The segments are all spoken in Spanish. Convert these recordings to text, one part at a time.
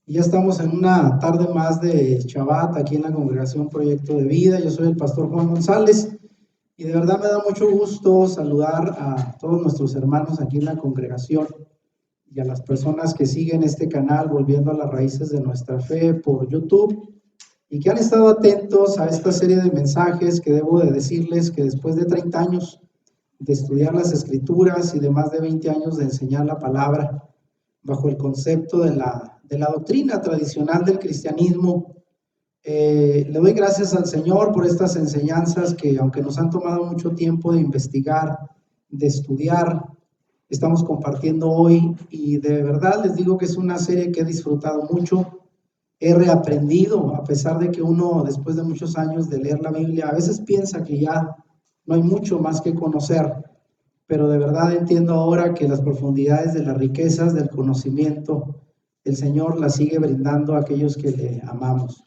Y ya estamos en una tarde más de Shabbat aquí en la Congregación Proyecto de Vida. Yo soy el pastor Juan González y de verdad me da mucho gusto saludar a todos nuestros hermanos aquí en la congregación y a las personas que siguen este canal Volviendo a las Raíces de Nuestra Fe por YouTube y que han estado atentos a esta serie de mensajes que debo de decirles que después de 30 años de estudiar las Escrituras y de más de 20 años de enseñar la palabra bajo el concepto de la doctrina tradicional del cristianismo, le doy gracias al Señor por estas enseñanzas que, aunque nos han tomado mucho tiempo de investigar, de estudiar, estamos compartiendo hoy y de verdad les digo que es una serie que he disfrutado mucho. He reaprendido, a pesar de que uno después de muchos años de leer la Biblia a veces piensa que ya no hay mucho más que conocer, pero de verdad entiendo ahora que las profundidades de las riquezas del conocimiento, el Señor las sigue brindando a aquellos que le amamos.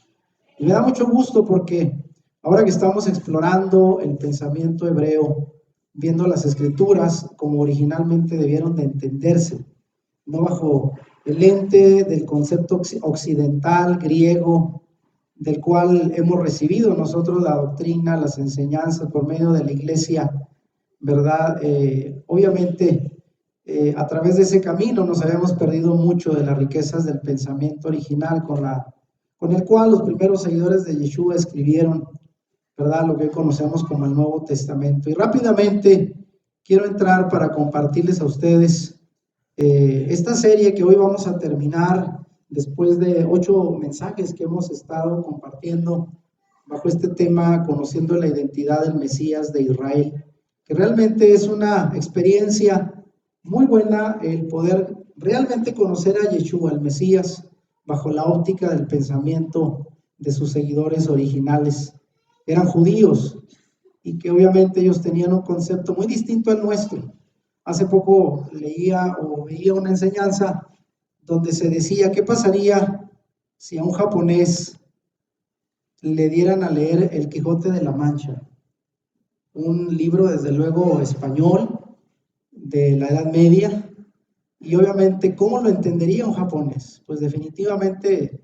Y me da mucho gusto porque ahora que estamos explorando el pensamiento hebreo, viendo las Escrituras como originalmente debieron de entenderse, no bajo el lente del concepto occidental, griego, del cual hemos recibido nosotros la doctrina, las enseñanzas por medio de la iglesia, ¿verdad? Obviamente, a través de ese camino nos habíamos perdido mucho de las riquezas del pensamiento original con el cual los primeros seguidores de Yeshua escribieron, ¿verdad? Lo que conocemos como el Nuevo Testamento. Y rápidamente quiero entrar para compartirles a ustedes esta serie que hoy vamos a terminar después de 8 mensajes que hemos estado compartiendo bajo este tema, conociendo la identidad del Mesías de Israel, que realmente es una experiencia muy buena el poder realmente conocer a Yeshua, el Mesías, bajo la óptica del pensamiento de sus seguidores originales. Eran judíos y que obviamente ellos tenían un concepto muy distinto al nuestro. Hace poco leía o veía una enseñanza donde se decía, ¿qué pasaría si a un japonés le dieran a leer El Quijote de la Mancha? Un libro desde luego español de la Edad Media, y obviamente, ¿cómo lo entendería un japonés? Pues definitivamente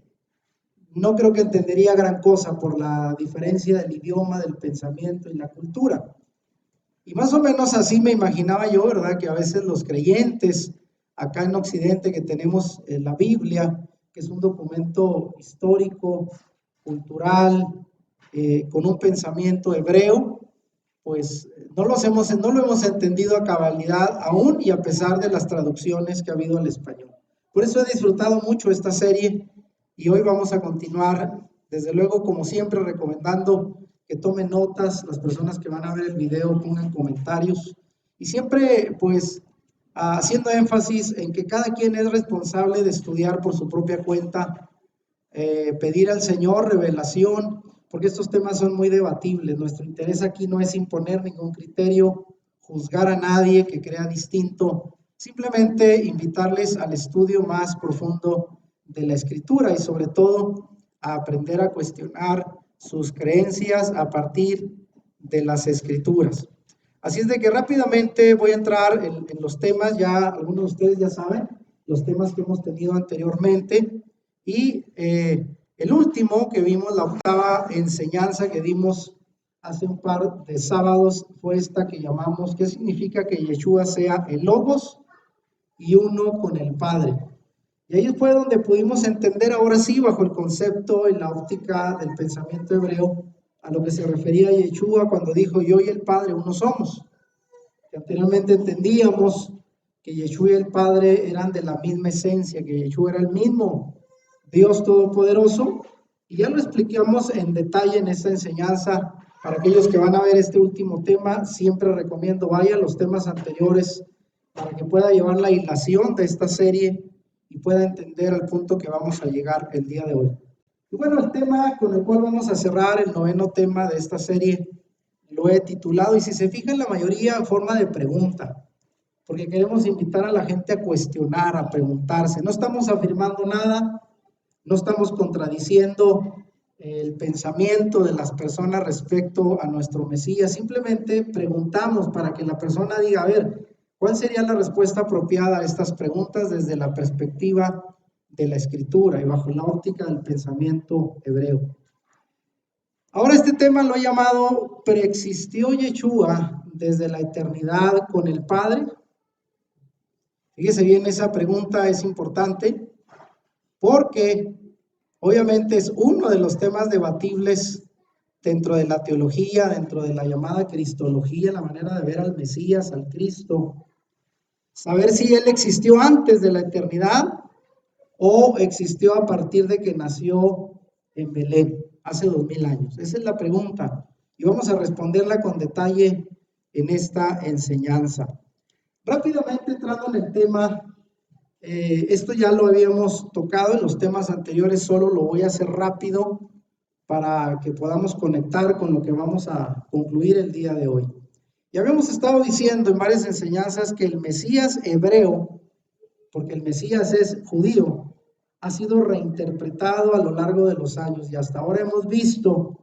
no creo que entendería gran cosa por la diferencia del idioma, del pensamiento y la cultura. Y más o menos así me imaginaba yo, ¿verdad? Que a veces los creyentes acá en Occidente que tenemos la Biblia, que es un documento histórico, cultural, con un pensamiento hebreo, pues no lo hemos entendido a cabalidad aún y a pesar de las traducciones que ha habido al español. Por eso he disfrutado mucho esta serie y hoy vamos a continuar, desde luego, como siempre, recomendando que tomen notas, las personas que van a ver el video pongan comentarios y siempre pues haciendo énfasis en que cada quien es responsable de estudiar por su propia cuenta, pedir al Señor revelación, porque estos temas son muy debatibles. Nuestro interés aquí no es imponer ningún criterio, juzgar a nadie que crea distinto, simplemente invitarles al estudio más profundo de la Escritura y sobre todo a aprender a cuestionar sus creencias a partir de las Escrituras. Así es de que rápidamente voy a entrar en los temas, ya algunos de ustedes ya saben, los temas que hemos tenido anteriormente. Y el último que vimos, la octava enseñanza que dimos hace un par de sábados, fue esta que llamamos, ¿qué significa que Yeshua sea el Logos y uno con el Padre? Y ahí fue donde pudimos entender ahora sí, bajo el concepto y la óptica del pensamiento hebreo, a lo que se refería Yeshua cuando dijo, yo y el Padre uno somos. Que anteriormente entendíamos que Yeshua y el Padre eran de la misma esencia, que Yeshua era el mismo Dios Todopoderoso, y ya lo explicamos en detalle en esta enseñanza. Para aquellos que van a ver este último tema, siempre recomiendo vaya a los temas anteriores para que pueda llevar la hilación de esta serie y pueda entender al punto que vamos a llegar el día de hoy. Y bueno, el tema con el cual vamos a cerrar, el noveno tema de esta serie, lo he titulado, y si se fijan la mayoría en forma de pregunta, porque queremos invitar a la gente a cuestionar, a preguntarse. No estamos afirmando nada, no estamos contradiciendo el pensamiento de las personas respecto a nuestro Mesías, simplemente preguntamos para que la persona diga, a ver, ¿cuál sería la respuesta apropiada a estas preguntas desde la perspectiva de la Escritura y bajo la óptica del pensamiento hebreo. Ahora este tema lo he llamado ¿preexistió Yeshua desde la eternidad con el Padre? Fíjese bien, esa pregunta es importante porque obviamente es uno de los temas debatibles dentro de la teología, dentro de la llamada cristología, la manera de ver al Mesías, al Cristo. Saber si Él existió antes de la eternidad o existió a partir de que nació en Belén hace 2000 años. Esa es la pregunta y vamos a responderla con detalle en esta enseñanza. Rápidamente entrando en el tema, esto ya lo habíamos tocado en los temas anteriores, solo lo voy a hacer rápido para que podamos conectar con lo que vamos a concluir el día de hoy. Ya habíamos estado diciendo en varias enseñanzas que el Mesías hebreo, porque el Mesías es judío, ha sido reinterpretado a lo largo de los años y hasta ahora hemos visto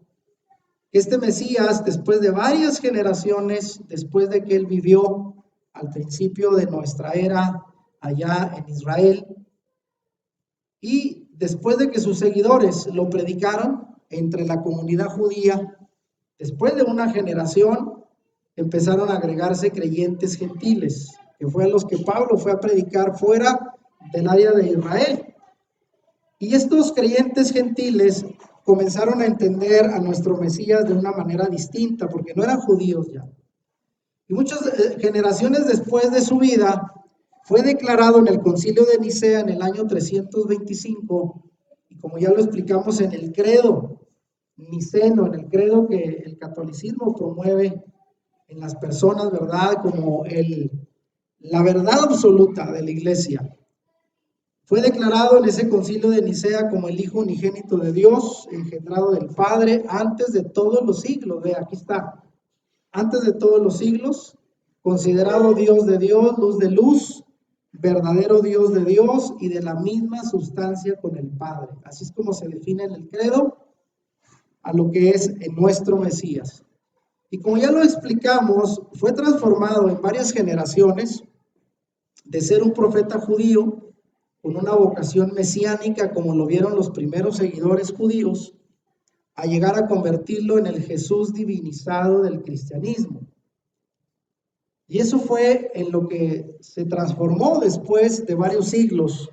que este Mesías, después de varias generaciones, después de que él vivió al principio de nuestra era allá en Israel, y después de que sus seguidores lo predicaron entre la comunidad judía, después de una generación empezaron a agregarse creyentes gentiles, que fue a los que Pablo fue a predicar fuera del área de Israel. Y estos creyentes gentiles comenzaron a entender a nuestro Mesías de una manera distinta, porque no eran judíos ya. Y muchas generaciones después de su vida, fue declarado en el Concilio de Nicea en el año 325, y como ya lo explicamos en el credo niceno, en el credo que el catolicismo promueve en las personas, ¿verdad? Como la verdad absoluta de la iglesia. Fue declarado en ese concilio de Nicea como el Hijo unigénito de Dios, engendrado del Padre, antes de todos los siglos. Ve, aquí está. Antes de todos los siglos, considerado Dios de Dios, luz de luz, verdadero Dios de Dios y de la misma sustancia con el Padre. Así es como se define en el credo a lo que es en nuestro Mesías. Y como ya lo explicamos, fue transformado en varias generaciones de ser un profeta judío con una vocación mesiánica, como lo vieron los primeros seguidores judíos, a llegar a convertirlo en el Jesús divinizado del cristianismo. Y eso fue en lo que se transformó después de varios siglos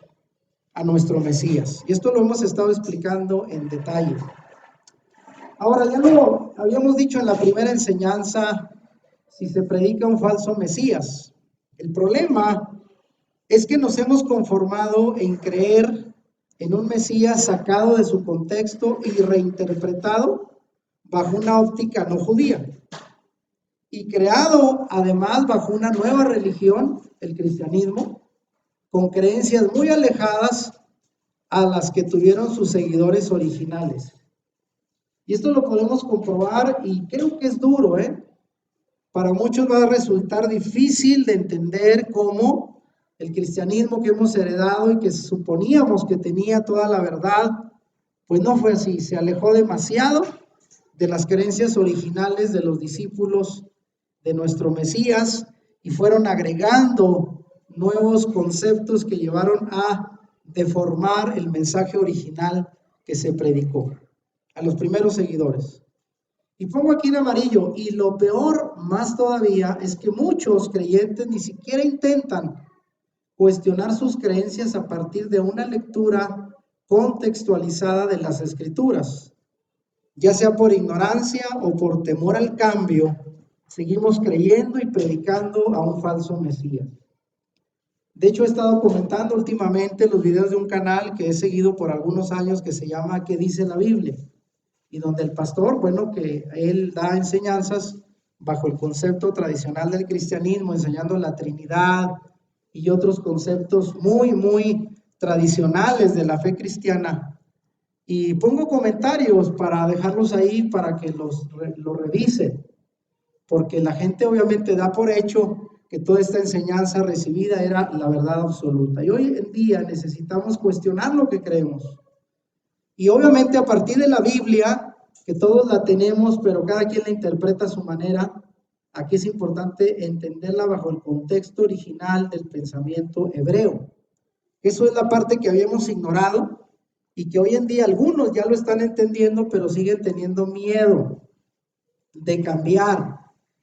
a nuestro Mesías. Y esto lo hemos estado explicando en detalle. Ahora, ya lo habíamos dicho en la primera enseñanza, si se predica un falso Mesías. El problema es que nos hemos conformado en creer en un Mesías sacado de su contexto y reinterpretado bajo una óptica no judía. Y creado además bajo una nueva religión, el cristianismo, con creencias muy alejadas a las que tuvieron sus seguidores originales. Y esto lo podemos comprobar y creo que es duro, Para muchos va a resultar difícil de entender cómo el cristianismo que hemos heredado y que suponíamos que tenía toda la verdad, pues no fue así, se alejó demasiado de las creencias originales de los discípulos de nuestro Mesías y fueron agregando nuevos conceptos que llevaron a deformar el mensaje original que se predicó a los primeros seguidores. Y pongo aquí en amarillo, y lo peor más todavía es que muchos creyentes ni siquiera intentan cuestionar sus creencias a partir de una lectura contextualizada de las Escrituras. Ya sea por ignorancia o por temor al cambio, seguimos creyendo y predicando a un falso Mesías. De hecho, he estado comentando últimamente los videos de un canal que he seguido por algunos años que se llama ¿Qué dice la Biblia? Y donde el pastor, bueno, que él da enseñanzas bajo el concepto tradicional del cristianismo, enseñando la Trinidad y otros conceptos muy, muy tradicionales de la fe cristiana. Y pongo comentarios para dejarlos ahí para que lo revisen, porque la gente obviamente da por hecho que toda esta enseñanza recibida era la verdad absoluta. Y hoy en día necesitamos cuestionar lo que creemos. Y obviamente a partir de la Biblia, que todos la tenemos, pero cada quien la interpreta a su manera, aquí es importante entenderla bajo el contexto original del pensamiento hebreo. Eso es la parte que habíamos ignorado y que hoy en día algunos ya lo están entendiendo, pero siguen teniendo miedo de cambiar,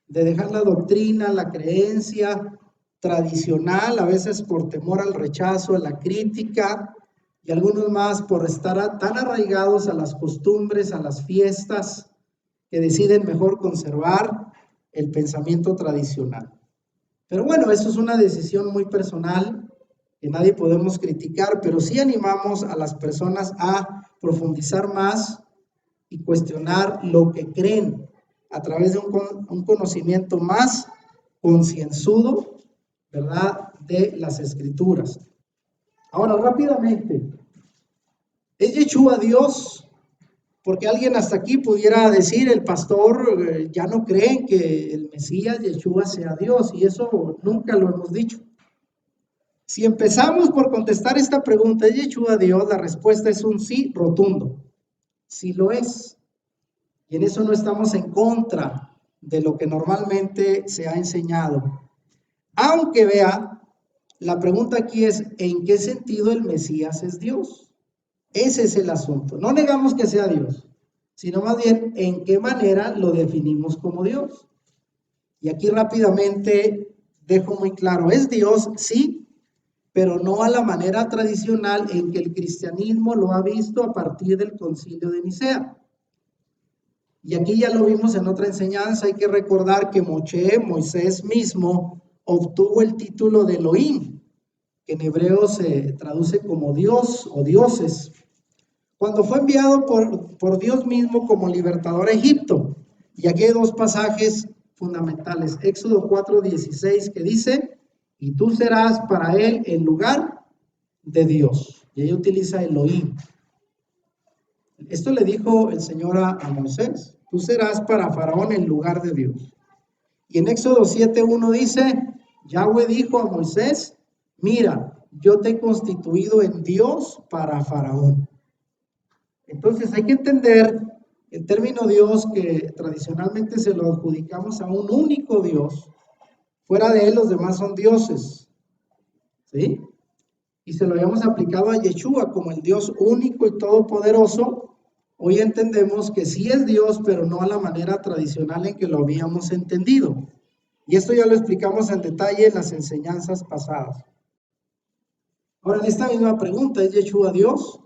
de dejar la doctrina, la creencia tradicional, a veces por temor al rechazo, a la crítica, y algunos más por estar tan arraigados a las costumbres, a las fiestas, que deciden mejor conservar el pensamiento tradicional. Pero bueno, eso es una decisión muy personal que nadie podemos criticar, pero sí animamos a las personas a profundizar más y cuestionar lo que creen a través de un conocimiento más concienzudo, ¿verdad?, de las Escrituras. Ahora, rápidamente, ¿es Yeshua Dios? Porque alguien hasta aquí pudiera decir, el pastor ya no cree que el Mesías, Yeshua, sea Dios, y eso nunca lo hemos dicho. Si empezamos por contestar esta pregunta, ¿es Yeshua Dios? La respuesta es un sí rotundo. Sí lo es. Y en eso no estamos en contra de lo que normalmente se ha enseñado. Aunque vea, la pregunta aquí es, ¿en qué sentido el Mesías es Dios? Ese es el asunto. No negamos que sea Dios, sino más bien en qué manera lo definimos como Dios. Y aquí rápidamente dejo muy claro, ¿es Dios? Sí, pero no a la manera tradicional en que el cristianismo lo ha visto a partir del Concilio de Nicea. Y aquí ya lo vimos en otra enseñanza, hay que recordar que Moisés mismo, obtuvo el título de Elohim, que en hebreo se traduce como Dios o dioses, cuando fue enviado por Dios mismo como libertador a Egipto. Y aquí hay dos pasajes fundamentales. Éxodo 4:16 que dice, y tú serás para él en lugar de Dios. Y ahí utiliza Elohim. Esto le dijo el Señor a Moisés, tú serás para Faraón en lugar de Dios. Y en Éxodo 7:1 dice, Yahweh dijo a Moisés, mira, yo te he constituido en Dios para Faraón. Entonces hay que entender el término Dios que tradicionalmente se lo adjudicamos a un único Dios. Fuera de él los demás son dioses. ¿Sí? Y se lo habíamos aplicado a Yeshua como el Dios único y todopoderoso. Hoy entendemos que sí es Dios, pero no a la manera tradicional en que lo habíamos entendido. Y esto ya lo explicamos en detalle en las enseñanzas pasadas. Ahora, en esta misma pregunta, ¿es Yeshua Dios?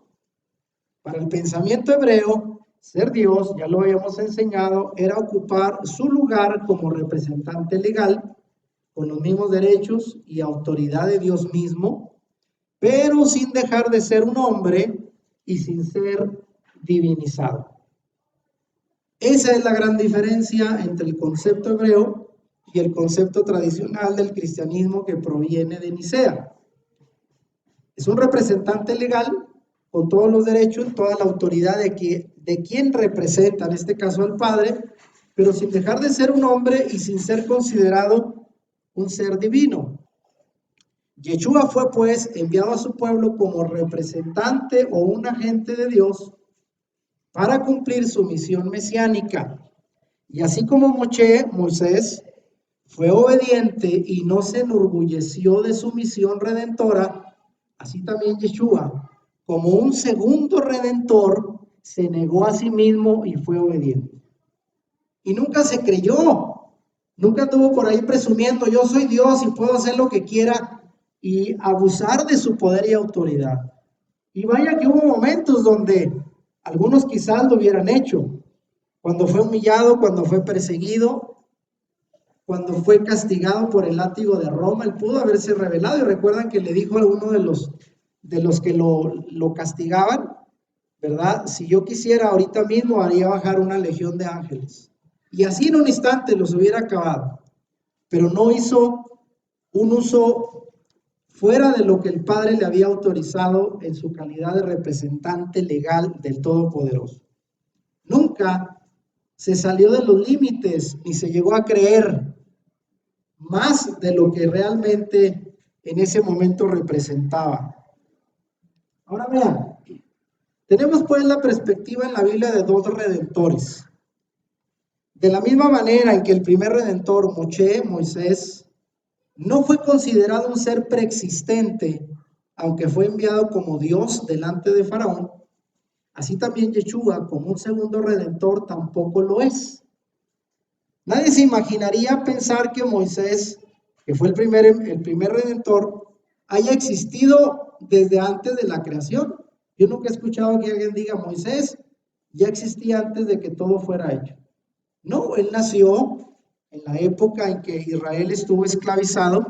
Para el pensamiento hebreo, ser Dios, ya lo habíamos enseñado, era ocupar su lugar como representante legal, con los mismos derechos y autoridad de Dios mismo, pero sin dejar de ser un hombre y sin ser divinizado. Esa es la gran diferencia entre el concepto hebreo y el concepto tradicional del cristianismo que proviene de Nicea. Es un representante legal con todos los derechos, toda la autoridad de quien representa, en este caso al Padre, pero sin dejar de ser un hombre y sin ser considerado un ser divino. Yeshua fue pues enviado a su pueblo como representante o un agente de Dios para cumplir su misión mesiánica. Y así como Moisés fue obediente y no se enorgulleció de su misión redentora, así también Yeshua, como un segundo redentor, se negó a sí mismo y fue obediente. Y nunca se creyó, nunca estuvo por ahí presumiendo, yo soy Dios y puedo hacer lo que quiera y abusar de su poder y autoridad. Y vaya que hubo momentos donde algunos quizás lo hubieran hecho, cuando fue humillado, cuando fue perseguido, cuando fue castigado por el látigo de Roma, él pudo haberse rebelado. Y recuerdan que le dijo a uno de los que lo castigaban, ¿verdad? Si yo quisiera ahorita mismo haría bajar una legión de ángeles. Y así en un instante los hubiera acabado. Pero no hizo un uso fuera de lo que el Padre le había autorizado en su calidad de representante legal del Todopoderoso. Nunca se salió de los límites ni se llegó a creer más de lo que realmente en ese momento representaba. Ahora vean, tenemos pues la perspectiva en la Biblia de dos redentores. De la misma manera en que el primer redentor, Moisés, no fue considerado un ser preexistente aunque fue enviado como Dios delante de Faraón, así también Yeshua, como un segundo redentor, tampoco lo es. Nadie se imaginaría pensar que Moisés, que fue el primer redentor, haya existido desde antes de la creación. Yo nunca he escuchado que alguien diga, Moisés ya existía antes de que todo fuera hecho. No, él nació en la época en que Israel estuvo esclavizado,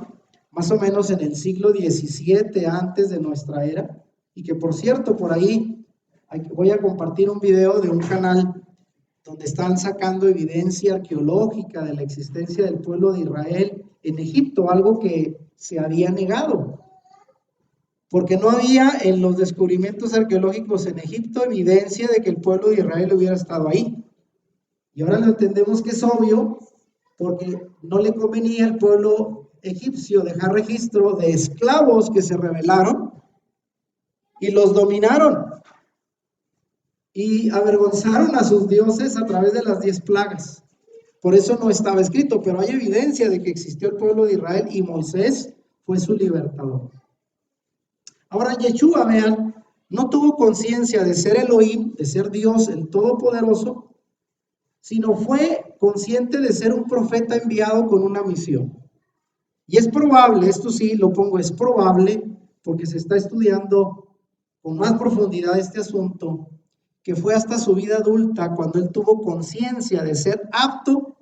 más o menos en el siglo XVII antes de nuestra era, y que por cierto, por ahí voy a compartir un video de un canal donde están sacando evidencia arqueológica de la existencia del pueblo de Israel en Egipto, algo que se había negado, porque no había en los descubrimientos arqueológicos en Egipto evidencia de que el pueblo de Israel hubiera estado ahí. Y ahora lo entendemos que es obvio, porque no le convenía al pueblo egipcio dejar registro de esclavos que se rebelaron y los dominaron y avergonzaron a sus dioses a través de las 10 plagas. Por eso no estaba escrito, pero hay evidencia de que existió el pueblo de Israel y Moisés fue su libertador. Ahora Yeshua, vean, no tuvo conciencia de ser Elohim, de ser Dios el Todopoderoso, sino fue consciente de ser un profeta enviado con una misión. Y es probable, esto sí lo pongo, es probable, porque se está estudiando con más profundidad este asunto, que fue hasta su vida adulta cuando él tuvo conciencia de ser apto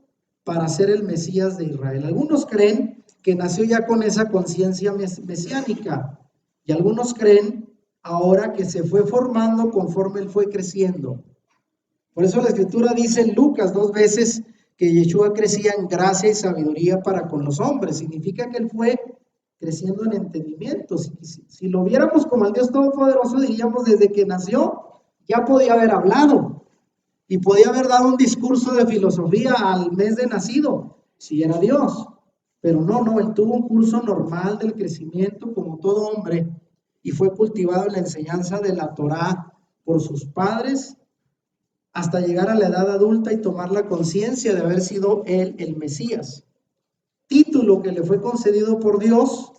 para ser el Mesías de Israel. Algunos creen que nació ya con esa conciencia mesiánica, y algunos creen ahora que se fue formando conforme él fue creciendo. Por eso la Escritura dice en Lucas 2 veces que Yeshua crecía en gracia y sabiduría para con los hombres. Significa que él fue creciendo en entendimiento. Si lo viéramos como el Dios Todopoderoso, diríamos desde que nació ya podía haber hablado y podía haber dado un discurso de filosofía al mes de nacido, si era Dios. Pero no, él tuvo un curso normal del crecimiento como todo hombre y fue cultivado en la enseñanza de la Torá por sus padres hasta llegar a la edad adulta y tomar la conciencia de haber sido él el Mesías, título que le fue concedido por Dios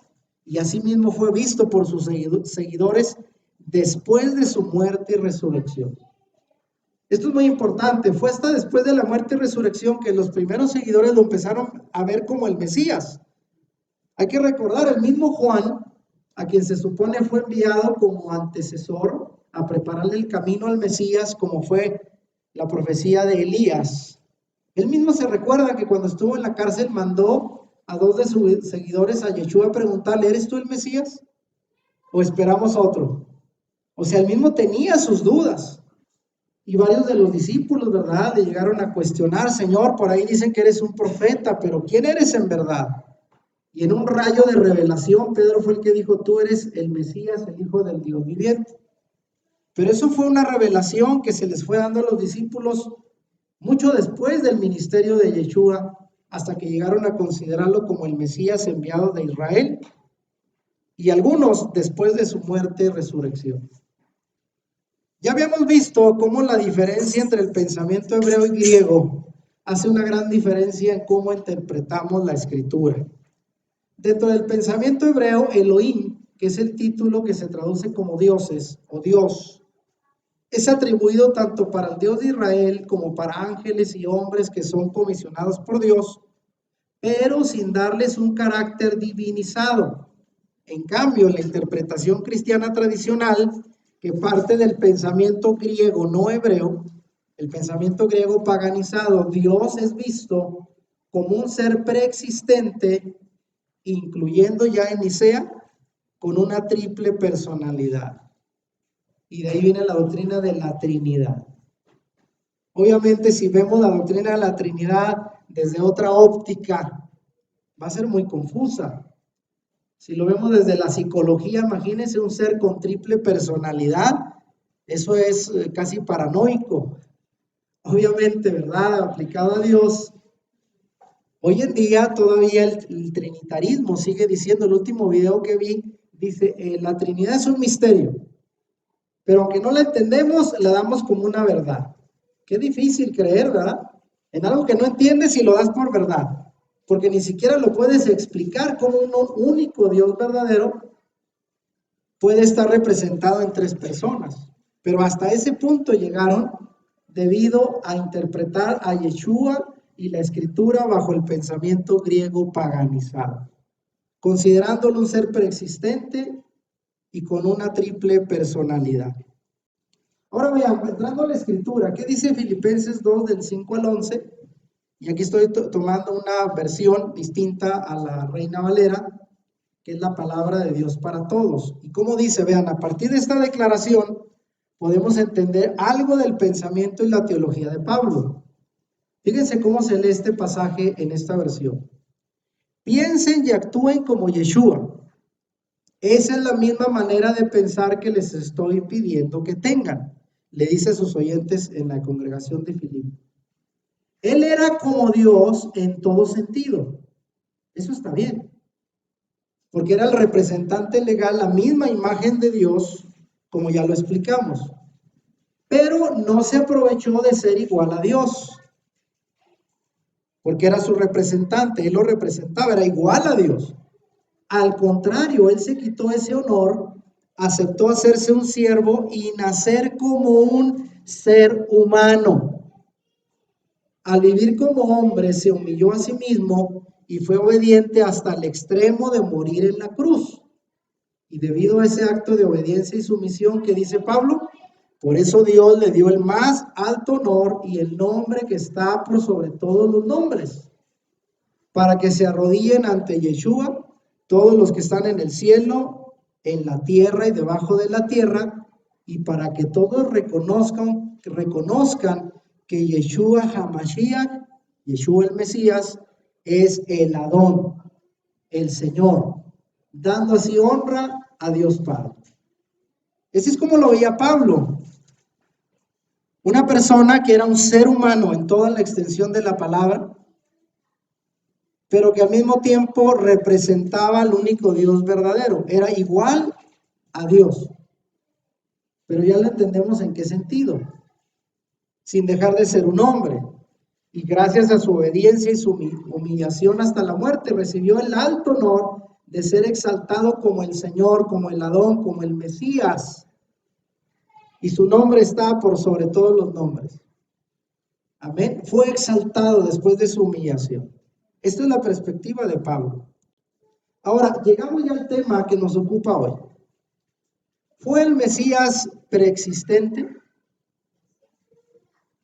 y asimismo fue visto por sus seguidores después de su muerte y resurrección. Esto es muy importante, fue hasta después de la muerte y resurrección que los primeros seguidores lo empezaron a ver como el Mesías. Hay que recordar, el mismo Juan, a quien se supone fue enviado como antecesor a prepararle el camino al Mesías, como fue la profecía de Elías. Él mismo se recuerda que cuando estuvo en la cárcel mandó a 2 de sus seguidores a Yeshua a preguntarle, ¿eres tú el Mesías? ¿O esperamos otro? O sea, él mismo tenía sus dudas. Y varios de los discípulos, ¿verdad?, le llegaron a cuestionar, Señor, por ahí dicen que eres un profeta, pero ¿quién eres en verdad? Y en un rayo de revelación, Pedro fue el que dijo, tú eres el Mesías, el Hijo del Dios viviente. Pero eso fue una revelación que se les fue dando a los discípulos mucho después del ministerio de Yeshua, hasta que llegaron a considerarlo como el Mesías enviado de Israel, y algunos después de su muerte y resurrección. Ya habíamos visto cómo la diferencia entre el pensamiento hebreo y griego hace una gran diferencia en cómo interpretamos la escritura. Dentro del pensamiento hebreo, Elohim, que es el título que se traduce como dioses o Dios, es atribuido tanto para el Dios de Israel como para ángeles y hombres que son comisionados por Dios, pero sin darles un carácter divinizado. En cambio, en la interpretación cristiana tradicional, que parte del pensamiento griego no hebreo, el pensamiento griego paganizado, Dios es visto como un ser preexistente, incluyendo ya en Nicea, con una triple personalidad. Y de ahí viene la doctrina de la Trinidad. Obviamente, si vemos la doctrina de la Trinidad desde otra óptica, va a ser muy confusa. Si lo vemos desde la psicología, imagínense un ser con triple personalidad, eso es casi paranoico. Obviamente, ¿verdad? Aplicado a Dios. Hoy en día todavía el trinitarismo sigue diciendo, el último video que vi, dice, la Trinidad es un misterio, pero aunque no la entendemos, la damos como una verdad. Qué difícil creer, ¿verdad? En algo que no entiendes y lo das por verdad, porque ni siquiera lo puedes explicar como un único Dios verdadero, puede estar representado en 3 personas, pero hasta ese punto llegaron debido a interpretar a Yeshua y la escritura bajo el pensamiento griego paganizado, considerándolo un ser preexistente y con una triple personalidad. Ahora vean, entrando a la escritura, ¿qué dice Filipenses 2 del 5 al 11? Y aquí estoy tomando una versión distinta a la Reina Valera, que es la palabra de Dios para todos. Y como dice, vean, a partir de esta declaración podemos entender algo del pensamiento y la teología de Pablo. Fíjense cómo se lee este pasaje en esta versión. Piensen y actúen como Yeshua. Esa es la misma manera de pensar que les estoy pidiendo que tengan, le dice a sus oyentes en la congregación de Filipo. Él era como Dios en todo sentido. Eso está bien, porque era el representante legal, la misma imagen de Dios, como ya lo explicamos. Pero no se aprovechó de ser igual a Dios, porque era su representante, él lo representaba, era igual a Dios. Al contrario, él se quitó ese honor, aceptó hacerse un siervo y nacer como un ser humano. Al vivir como hombre, se humilló a sí mismo y fue obediente hasta el extremo de morir en la cruz. Y debido a ese acto de obediencia y sumisión que dice Pablo, por eso Dios le dio el más alto honor y el nombre que está por sobre todos los nombres, para que se arrodillen ante Yeshua todos los que están en el cielo, en la tierra y debajo de la tierra, y para que todos reconozcan que Yeshua HaMashiach, Yeshua el Mesías, es el Adón, el Señor, dando así honra a Dios Padre. Ese es como lo veía Pablo. Una persona que era un ser humano en toda la extensión de la palabra, pero que al mismo tiempo representaba al único Dios verdadero. Era igual a Dios. Pero ya lo entendemos en qué sentido. Sin dejar de ser un hombre. Y gracias a su obediencia y su humillación hasta la muerte, recibió el alto honor de ser exaltado como el Señor, como el Adón, como el Mesías. Y su nombre está por sobre todos los nombres. Amén. Fue exaltado después de su humillación. Esta es la perspectiva de Pablo. Ahora, llegamos ya al tema que nos ocupa hoy. ¿Fue el Mesías preexistente?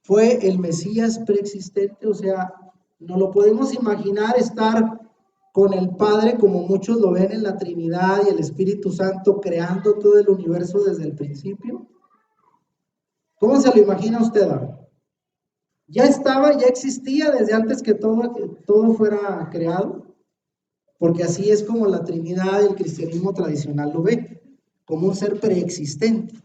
¿Fue el Mesías preexistente? O sea, no lo podemos imaginar estar con el Padre como muchos lo ven en la Trinidad y el Espíritu Santo creando todo el universo desde el principio. ¿Cómo se lo imagina usted ahora? Ya estaba, ya existía desde antes que todo fuera creado, porque así es como la Trinidad y el cristianismo tradicional lo ve, como un ser preexistente.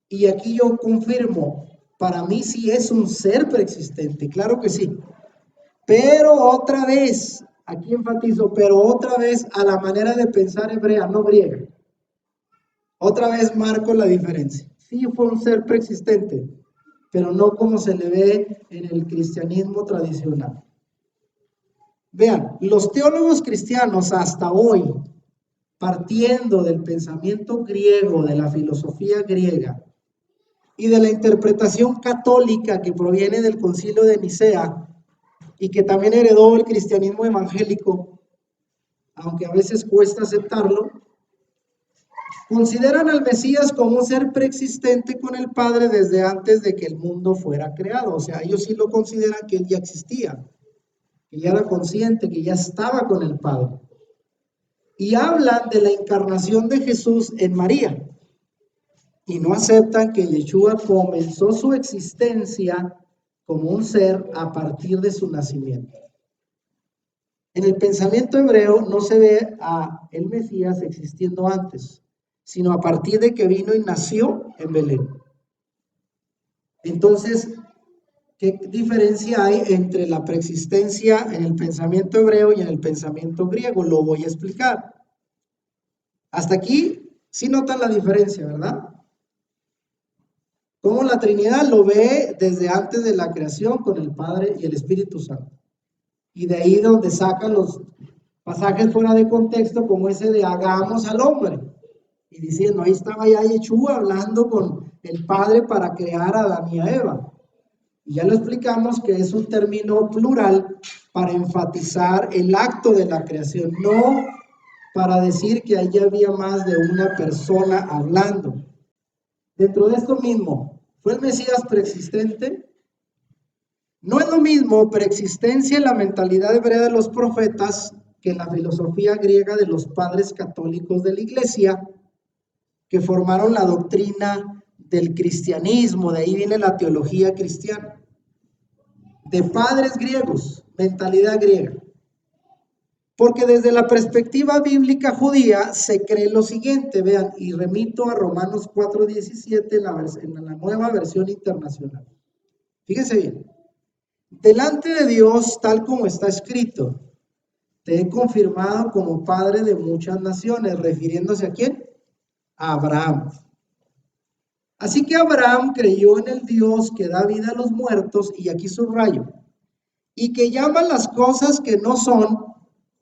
Y aquí yo confirmo, para mí sí es un ser preexistente, claro que sí. Pero otra vez, aquí enfatizo, pero otra vez a la manera de pensar hebrea, no griega. Otra vez marco la diferencia. Sí fue un ser preexistente, pero no como se le ve en el cristianismo tradicional. Vean, los teólogos cristianos hasta hoy, partiendo del pensamiento griego, de la filosofía griega y de la interpretación católica que proviene del Concilio de Nicea y que también heredó el cristianismo evangélico, aunque a veces cuesta aceptarlo, consideran al Mesías como un ser preexistente con el Padre desde antes de que el mundo fuera creado. O sea, ellos sí lo consideran que él ya existía, que ya era consciente, que ya estaba con el Padre. Y hablan de la encarnación de Jesús en María. Y no aceptan que Yeshua comenzó su existencia como un ser a partir de su nacimiento. En el pensamiento hebreo no se ve a el Mesías existiendo antes, sino a partir de que vino y nació en Belén. Entonces, ¿qué diferencia hay entre la preexistencia en el pensamiento hebreo y en el pensamiento griego? Lo voy a explicar. Hasta aquí sí notan la diferencia, ¿verdad? Cómo la Trinidad lo ve desde antes de la creación con el Padre y el Espíritu Santo. Y de ahí donde sacan los pasajes fuera de contexto como ese de hagamos al hombre. y diciendo, ahí estaba ya Yeshua hablando con el Padre para crear a Adán y a Eva. Y ya lo explicamos que es un término plural para enfatizar el acto de la creación, no para decir que allí había más de una persona hablando. Dentro de esto mismo, ¿fue el Mesías preexistente? No es lo mismo preexistencia en la mentalidad hebrea de los profetas que en la filosofía griega de los padres católicos de la iglesia, que formaron la doctrina del cristianismo. De ahí viene la teología cristiana. De padres griegos, mentalidad griega. Porque desde la perspectiva bíblica judía se cree lo siguiente, vean, y remito a Romanos 4:17 en la nueva versión internacional. Fíjense bien. Delante de Dios, tal como está escrito, te he confirmado como padre de muchas naciones, refiriéndose ¿a quién? A Abraham. Así que Abraham creyó en el Dios que da vida a los muertos, y aquí subrayo, y que llama las cosas que no son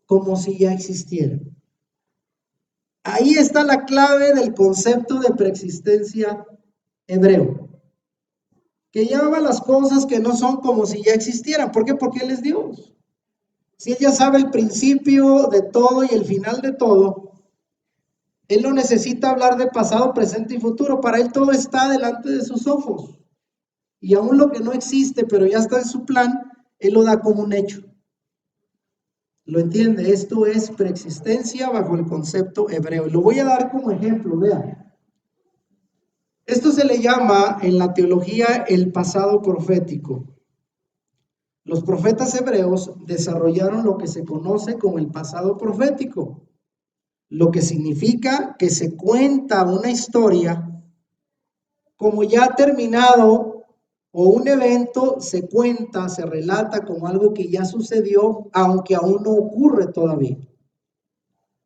como si ya existieran. Ahí está la clave del concepto de preexistencia hebreo, que llama las cosas que no son como si ya existieran. ¿Por qué? Porque Él es Dios. Si Él ya sabe el principio de todo y el final de todo, Él no necesita hablar de pasado, presente y futuro. Para Él todo está delante de sus ojos. Y aún lo que no existe, pero ya está en su plan, Él lo da como un hecho. ¿Lo entiende? Esto es preexistencia bajo el concepto hebreo. Y lo voy a dar como ejemplo, vean. Esto se le llama en la teología el pasado profético. Los profetas hebreos desarrollaron lo que se conoce como el pasado profético, lo que significa que se cuenta una historia como ya terminado, o un evento se cuenta, se relata como algo que ya sucedió, aunque aún no ocurre todavía.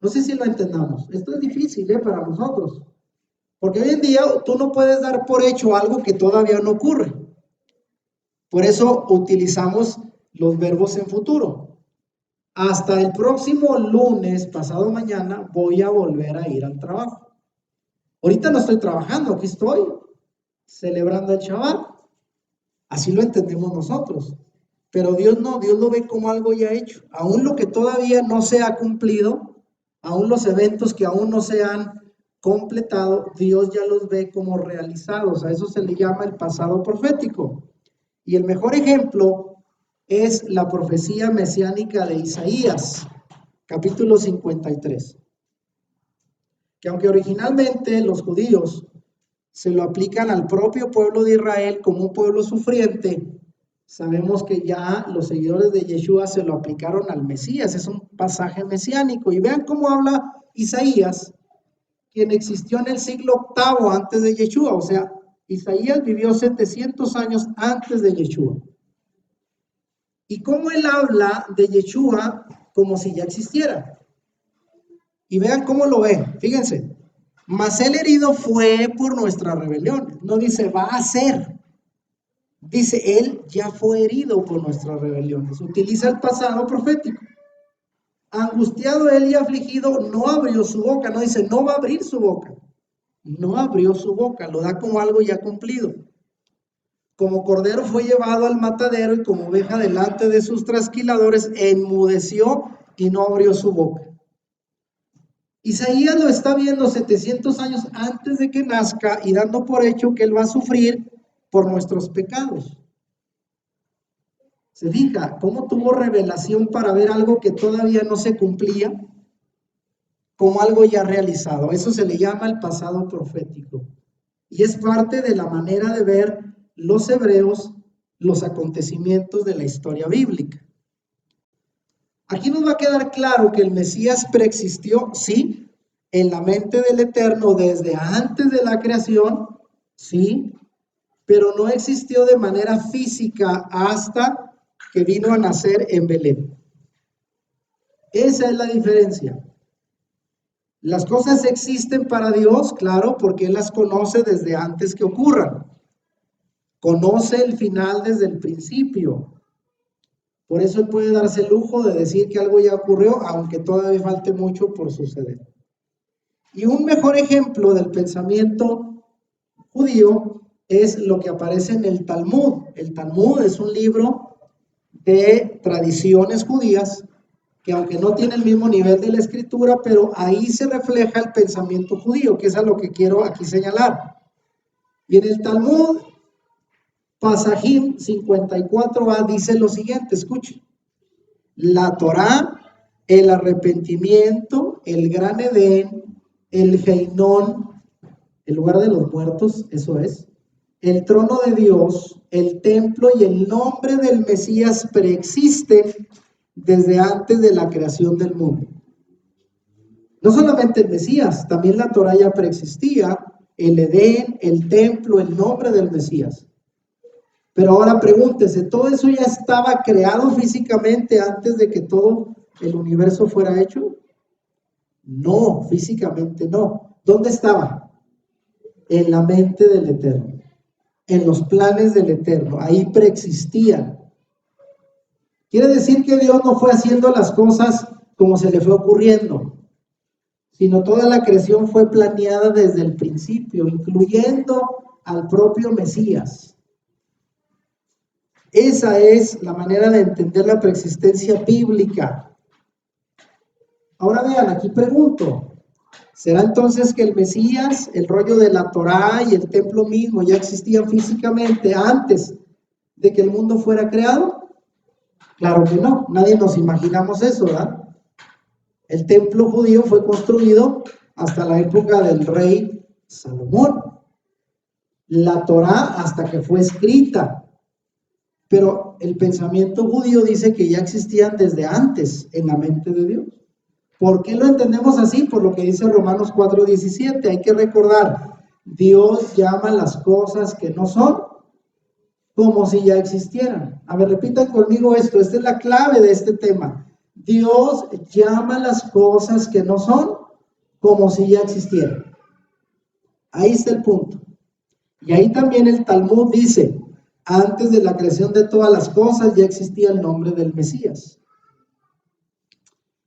No sé si lo entendamos. Esto es difícil para nosotros, porque hoy en día tú no puedes dar por hecho algo que todavía no ocurre. Por eso utilizamos los verbos en futuro. Hasta el próximo lunes, pasado mañana, voy a volver a ir al trabajo. Ahorita no estoy trabajando, aquí estoy celebrando el Shabbat. Así lo entendemos nosotros. Pero Dios no, Dios lo ve como algo ya hecho. Aún lo que todavía no se ha cumplido, aún los eventos que aún no se han completado, Dios ya los ve como realizados. A eso se le llama el pasado profético. Y el mejor ejemplo es la profecía mesiánica de Isaías, capítulo 53. Que aunque originalmente los judíos se lo aplican al propio pueblo de Israel como un pueblo sufriente, sabemos que ya los seguidores de Yeshua se lo aplicaron al Mesías. Es un pasaje mesiánico. Y vean cómo habla Isaías, quien existió en el siglo VIII antes de Yeshua. O sea, Isaías vivió 700 años antes de Yeshua. Y cómo él habla de Yeshua como si ya existiera. Y vean cómo lo ve. Fíjense. Mas el herido fue por nuestras rebeliones. No dice va a ser. Dice, él ya fue herido por nuestras rebeliones. Utiliza el pasado profético. Angustiado él y afligido, no abrió su boca. No dice, no va a abrir su boca. No abrió su boca. Lo da como algo ya cumplido. Como cordero fue llevado al matadero, y como oveja delante de sus trasquiladores, enmudeció y no abrió su boca. Isaías lo está viendo 700 años antes de que nazca, y dando por hecho que él va a sufrir por nuestros pecados. ¿Se fija cómo tuvo revelación para ver algo que todavía no se cumplía como algo ya realizado? Eso se le llama el pasado profético. Y es parte de la manera de ver los hebreos los acontecimientos de la historia bíblica. Aquí nos va a quedar claro que el Mesías preexistió, sí, en la mente del Eterno desde antes de la creación, sí, pero no existió de manera física hasta que vino a nacer en Belén. Esa es la diferencia. Las cosas existen para Dios, claro, porque Él las conoce desde antes que ocurran. Conoce el final desde el principio. Por eso Él puede darse el lujo de decir que algo ya ocurrió, aunque todavía falte mucho por suceder. Y un mejor ejemplo del pensamiento judío es lo que aparece en el Talmud. El Talmud es un libro de tradiciones judías que aunque no tiene el mismo nivel de la escritura, pero ahí se refleja el pensamiento judío, que es a lo que quiero aquí señalar. Y en el Talmud, Pasajim 54a dice lo siguiente, escuchen. La Torá, el arrepentimiento, el gran Edén, el Geinón, el lugar de los muertos, eso es, el trono de Dios, el templo y el nombre del Mesías preexisten desde antes de la creación del mundo. No solamente el Mesías, también la Torá ya preexistía, el Edén, el templo, el nombre del Mesías. Pero ahora pregúntese, ¿todo eso ya estaba creado físicamente antes de que todo el universo fuera hecho? No, físicamente no. ¿Dónde estaba? En la mente del Eterno, en los planes del Eterno, ahí preexistían. Quiere decir que Dios no fue haciendo las cosas como se le fue ocurriendo, sino toda la creación fue planeada desde el principio, incluyendo al propio Mesías. Esa es la manera de entender la preexistencia bíblica. Ahora vean, aquí pregunto, ¿será entonces que el Mesías, el rollo de la Torá y el templo mismo ya existían físicamente antes de que el mundo fuera creado? Claro que no, nadie nos imaginamos eso, ¿verdad? El templo judío fue construido hasta la época del rey Salomón. La Torá hasta que fue escrita. Pero el pensamiento judío dice que ya existían desde antes en la mente de Dios. ¿Por qué lo entendemos así? Por lo que dice Romanos 4:17. Hay que recordar, Dios llama las cosas que no son como si ya existieran. A ver, repitan conmigo esto. Esta es la clave de este tema. Dios llama las cosas que no son como si ya existieran. Ahí está el punto. Y ahí también el Talmud dice, antes de la creación de todas las cosas ya existía el nombre del Mesías.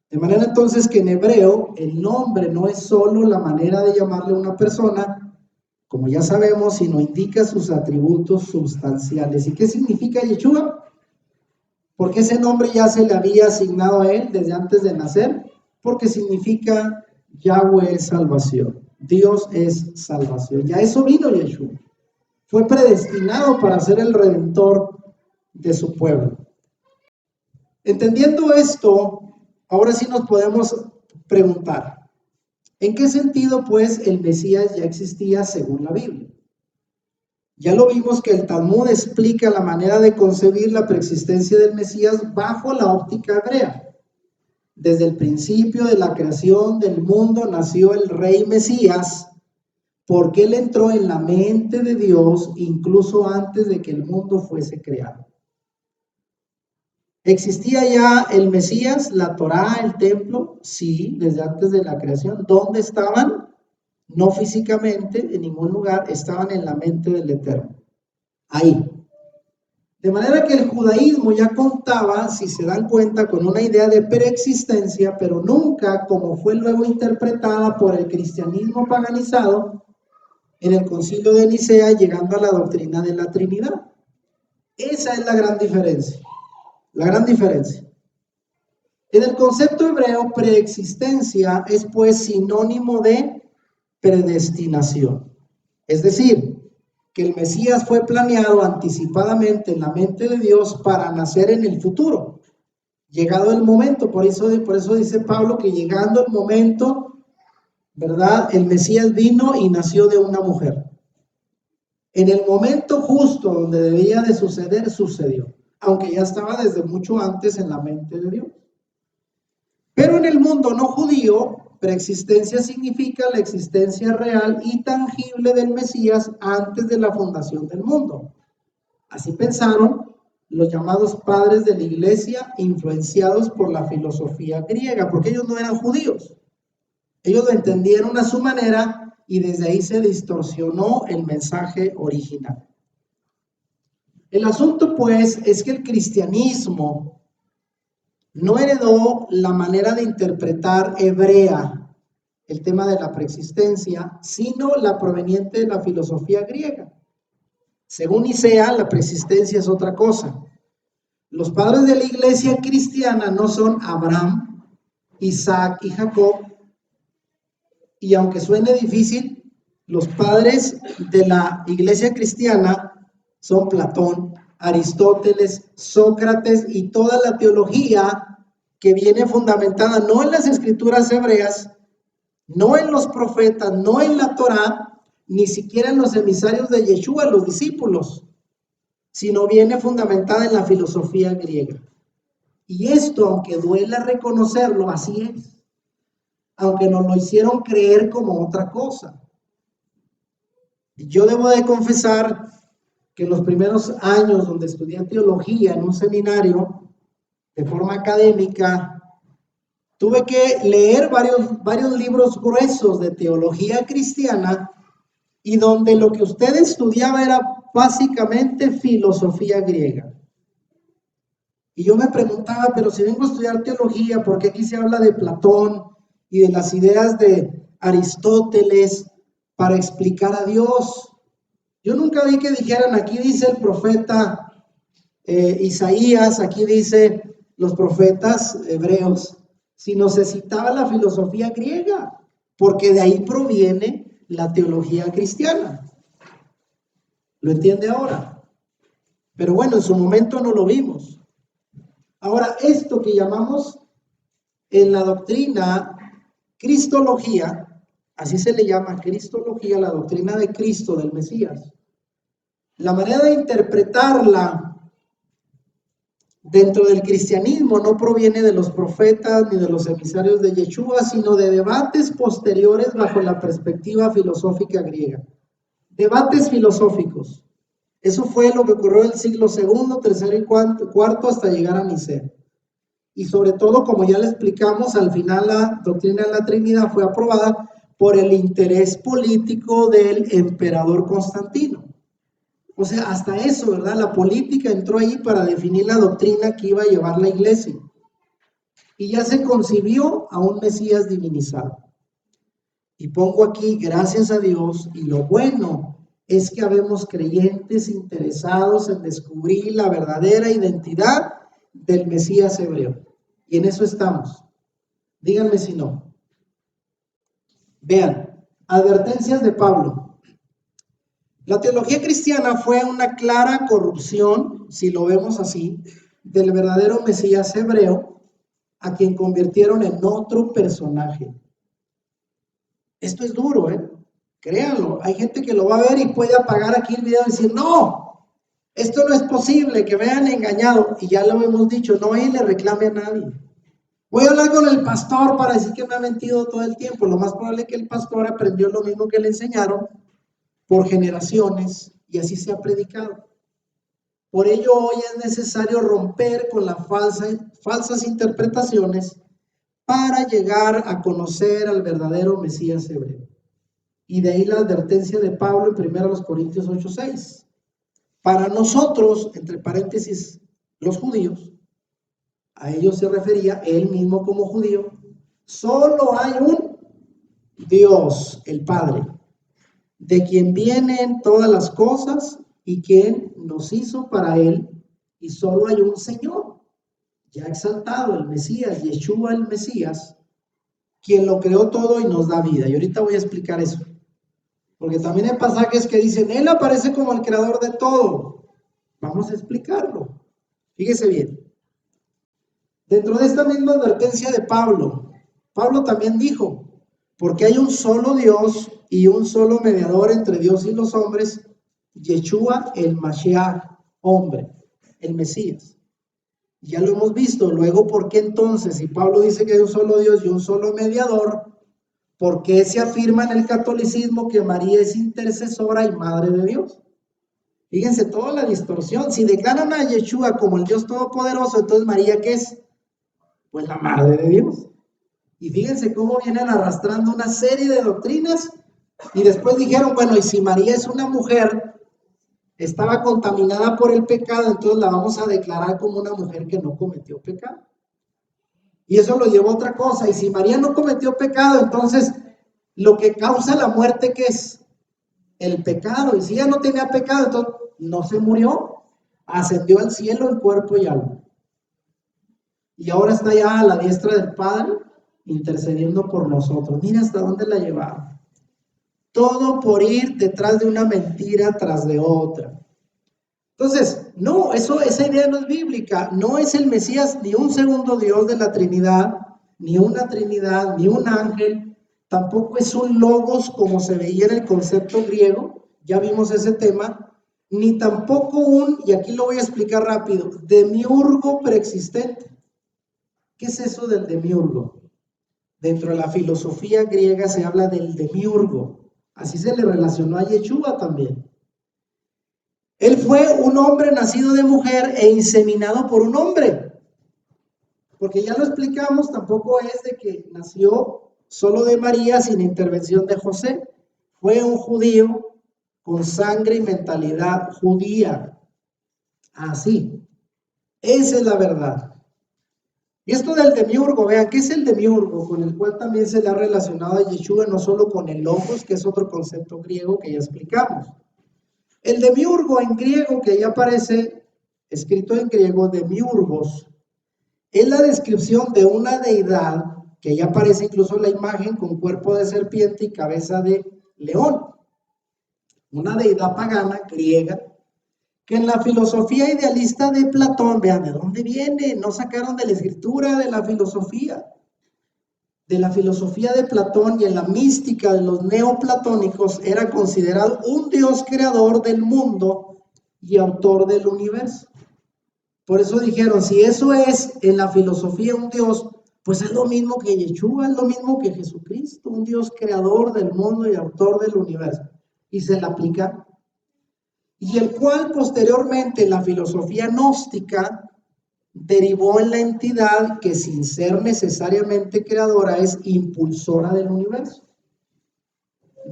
De manera entonces que en hebreo el nombre no es solo la manera de llamarle a una persona, como ya sabemos, sino indica sus atributos sustanciales. ¿Y qué significa Yeshua? Porque ese nombre ya se le había asignado a él desde antes de nacer, porque significa Yahweh es salvación, Dios es salvación. Ya eso vino Yeshua. Fue predestinado para ser el redentor de su pueblo. Entendiendo esto, ahora sí nos podemos preguntar, ¿en qué sentido pues el Mesías ya existía según la Biblia? Ya lo vimos que el Talmud explica la manera de concebir la preexistencia del Mesías bajo la óptica hebrea. Desde el principio de la creación del mundo nació el Rey Mesías, porque él entró en la mente de Dios incluso antes de que el mundo fuese creado. ¿Existía ya el Mesías, la Torá, el templo? Sí, desde antes de la creación. ¿Dónde estaban? No físicamente, en ningún lugar, estaban en la mente del Eterno. Ahí. De manera que el judaísmo ya contaba, si se dan cuenta, con una idea de preexistencia, pero nunca como fue luego interpretada por el cristianismo paganizado en el Concilio de Nicea, llegando a la doctrina de la Trinidad. Esa es la gran diferencia. La gran diferencia. En el concepto hebreo, preexistencia es pues sinónimo de predestinación. Es decir, que el Mesías fue planeado anticipadamente en la mente de Dios para nacer en el futuro. Llegado el momento, por eso dice Pablo que llegando el momento, ¿verdad? El Mesías vino y nació de una mujer. En el momento justo donde debía de suceder, sucedió, aunque ya estaba desde mucho antes en la mente de Dios. Pero en el mundo no judío, preexistencia significa la existencia real y tangible del Mesías antes de la fundación del mundo. Así pensaron los llamados padres de la iglesia, influenciados por la filosofía griega, porque ellos no eran judíos. Ellos lo entendieron a su manera y desde ahí se distorsionó el mensaje original. El asunto, pues, es que el cristianismo no heredó la manera de interpretar hebrea el tema de la preexistencia, sino la proveniente de la filosofía griega. Según Nicea, la preexistencia es otra cosa. Los padres de la iglesia cristiana no son Abraham, Isaac y Jacob, y aunque suene difícil, los padres de la iglesia cristiana son Platón, Aristóteles, Sócrates y toda la teología que viene fundamentada no en las escrituras hebreas, no en los profetas, no en la Torá, ni siquiera en los emisarios de Yeshua, los discípulos, sino viene fundamentada en la filosofía griega. Y esto, aunque duela reconocerlo, así es. Aunque nos lo hicieron creer como otra cosa. Yo debo de confesar que en los primeros años donde estudié teología en un seminario de forma académica, tuve que leer varios libros gruesos de teología cristiana y donde lo que usted estudiaba era básicamente filosofía griega. Y yo me preguntaba, pero si vengo a estudiar teología, ¿por qué aquí se habla de Platón y de las ideas de Aristóteles para explicar a Dios? Yo nunca vi que dijeran, aquí dice el profeta Isaías, aquí dice los profetas hebreos, sino se citaba la filosofía griega, porque de ahí proviene la teología cristiana. ¿Lo entiende ahora? Pero bueno, en su momento no lo vimos. Ahora, esto que llamamos en la doctrina cristología, así se le llama cristología, la doctrina de Cristo, del Mesías. La manera de interpretarla dentro del cristianismo no proviene de los profetas ni de los emisarios de Yeshua, sino de debates posteriores bajo la perspectiva filosófica griega. Debates filosóficos. Eso fue lo que ocurrió en el siglo II, tercero y cuarto hasta llegar a Nicea. Y sobre todo, como ya le explicamos, al final la doctrina de la Trinidad fue aprobada por el interés político del emperador Constantino. O sea, hasta eso, ¿verdad? La política entró ahí para definir la doctrina que iba a llevar la iglesia. Y ya se concibió a un Mesías divinizado. Y pongo aquí, gracias a Dios, y lo bueno es que habemos creyentes interesados en descubrir la verdadera identidad del Mesías hebreo. Y en eso estamos. Díganme si no. Vean, advertencias de Pablo. La teología cristiana fue una clara corrupción, si lo vemos así, del verdadero Mesías hebreo, a quien convirtieron en otro personaje. Esto es duro, créanlo. Hay gente que lo va a ver y puede apagar aquí el video y decir, no, esto no es posible, que me hayan engañado. Y ya lo hemos dicho, no y le reclame a nadie. Voy a hablar con el pastor para decir que me ha mentido todo el tiempo. Lo más probable es que el pastor aprendió lo mismo que le enseñaron por generaciones y así se ha predicado. Por ello hoy es necesario romper con las falsas interpretaciones para llegar a conocer al verdadero Mesías hebreo. Y de ahí la advertencia de Pablo en 1 Corintios 8:6. Para nosotros, entre paréntesis, los judíos, a ellos se refería él mismo como judío, solo hay un Dios, el Padre, de quien vienen todas las cosas y quien nos hizo para él, y solo hay un Señor, ya exaltado, el Mesías, Yeshua el Mesías, quien lo creó todo y nos da vida. Y ahorita voy a explicar eso, porque también hay pasajes que dicen, él aparece como el creador de todo. Vamos a explicarlo. Fíjese bien. Dentro de esta misma advertencia de Pablo, Pablo también dijo, porque hay un solo Dios y un solo mediador entre Dios y los hombres, Yeshua el Mashiach, hombre, el Mesías. Ya lo hemos visto. Luego, ¿por qué entonces, si Pablo dice que hay un solo Dios y un solo mediador, por qué se afirma en el catolicismo que María es intercesora y madre de Dios? Fíjense toda la distorsión. Si declaran a Yeshua como el Dios Todopoderoso, entonces María, ¿qué es? Pues la madre de Dios. Y fíjense cómo vienen arrastrando una serie de doctrinas y después dijeron, bueno, y si María es una mujer, estaba contaminada por el pecado, entonces la vamos a declarar como una mujer que no cometió pecado. Y eso lo llevó a otra cosa. Y si María no cometió pecado, entonces Lo que causa la muerte, ¿qué es? El pecado. Y si ella no tenía pecado, entonces no se murió, ascendió al cielo en cuerpo y alma. Y ahora está ya a la diestra del Padre, intercediendo por nosotros. Mira hasta dónde la llevaba. Todo por ir detrás de una mentira tras de otra. Entonces, no, esa idea no es bíblica. No es el Mesías ni un segundo Dios de la Trinidad, ni una Trinidad, ni un ángel. Tampoco es un logos como se veía en el concepto griego. Ya vimos ese tema. Ni tampoco y aquí lo voy a explicar rápido, demiurgo preexistente. ¿Qué es eso del demiurgo? Dentro de la filosofía griega se habla del demiurgo. Así se le relacionó a Yeshua también. Él fue un hombre nacido de mujer e inseminado por un hombre. Porque ya lo explicamos, tampoco es de que nació solo de María sin intervención de José. Fue un judío con sangre y mentalidad judía. Así. Esa es la verdad. Y esto del demiurgo, vean, ¿qué es el demiurgo? Con el cual también se le ha relacionado a Yeshua, no solo con el logos, que es otro concepto griego que ya explicamos. El demiurgo en griego, que ya aparece escrito en griego, demiurgos, es la descripción de una deidad, que ya aparece incluso la imagen con cuerpo de serpiente y cabeza de león. Una deidad pagana, griega, que en la filosofía idealista de Platón, vean, ¿de dónde viene? No sacaron de la escritura de la filosofía de Platón, y en la mística de los neoplatónicos era considerado un Dios creador del mundo y autor del universo. Por eso dijeron, si eso es en la filosofía un Dios, pues es lo mismo que Yeshua, es lo mismo que Jesucristo, un Dios creador del mundo y autor del universo. Y se le aplica. Y el cual posteriormente la filosofía gnóstica derivó en la entidad que sin ser necesariamente creadora es impulsora del universo.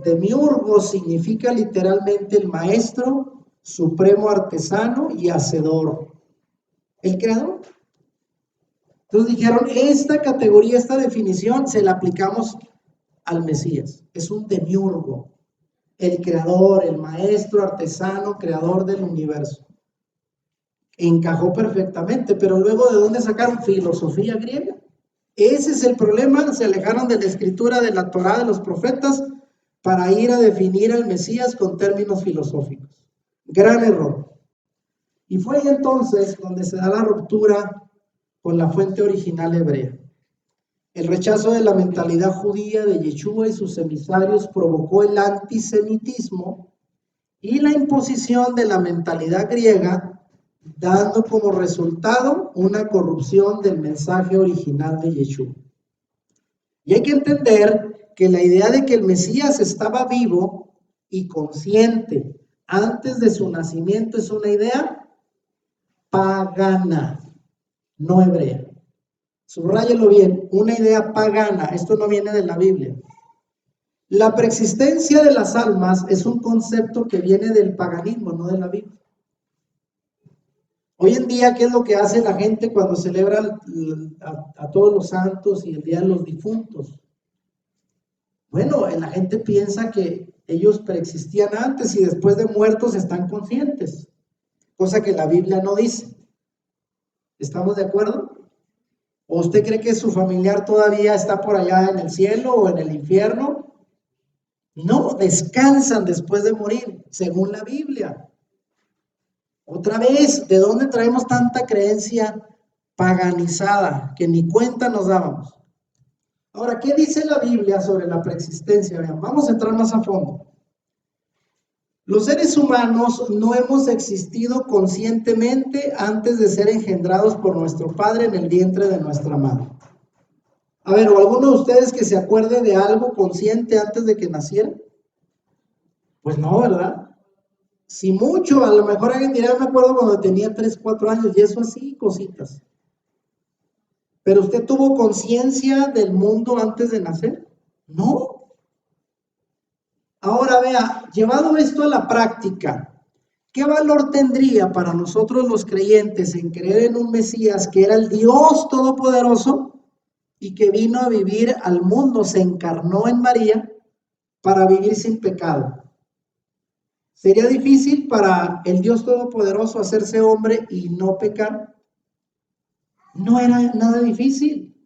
Demiurgo significa literalmente el maestro, supremo artesano y hacedor, el creador. Entonces dijeron, esta categoría, esta definición se la aplicamos al Mesías, es un demiurgo, el creador, el maestro, artesano, creador del universo. Encajó perfectamente, pero luego ¿de dónde sacaron? Filosofía griega. Ese es el problema, se alejaron de la escritura de la Torá de los profetas para ir a definir al Mesías con términos filosóficos. Gran error. Y fue ahí entonces donde se da la ruptura con la fuente original hebrea. El rechazo de la mentalidad judía de Yeshua y sus emisarios provocó el antisemitismo y la imposición de la mentalidad griega, dando como resultado una corrupción del mensaje original de Yeshua. Y hay que entender que la idea de que el Mesías estaba vivo y consciente antes de su nacimiento es una idea pagana, no hebrea. Subráyelo bien, una idea pagana, esto no viene de la Biblia. La preexistencia de las almas es un concepto que viene del paganismo, no de la Biblia. Hoy en día, ¿qué es lo que hace la gente cuando celebra a todos los santos y el Día de los Difuntos? Bueno, la gente piensa que ellos preexistían antes y después de muertos están conscientes, cosa que la Biblia no dice. ¿Estamos de acuerdo? ¿O usted cree que su familiar todavía está por allá en el cielo o en el infierno? No, descansan después de morir, según la Biblia. Otra vez, ¿de dónde traemos tanta creencia paganizada que ni cuenta nos dábamos? Ahora, ¿qué dice la Biblia sobre la preexistencia? Vean, vamos a entrar más a fondo. Los seres humanos no hemos existido conscientemente antes de ser engendrados por nuestro Padre en el vientre de nuestra madre. A ver, ¿o alguno de ustedes que se acuerde de algo consciente antes de que naciera? Pues no, ¿verdad? Si mucho, a lo mejor alguien dirá, me acuerdo cuando tenía 3, 4 años, y eso así, cositas. ¿Pero usted tuvo conciencia del mundo antes de nacer? No. Ahora vea, llevado esto a la práctica, ¿qué valor tendría para nosotros los creyentes en creer en un Mesías que era el Dios Todopoderoso y que vino a vivir al mundo, se encarnó en María para vivir sin pecado. ¿Sería difícil para el Dios Todopoderoso hacerse hombre y no pecar? No era nada difícil.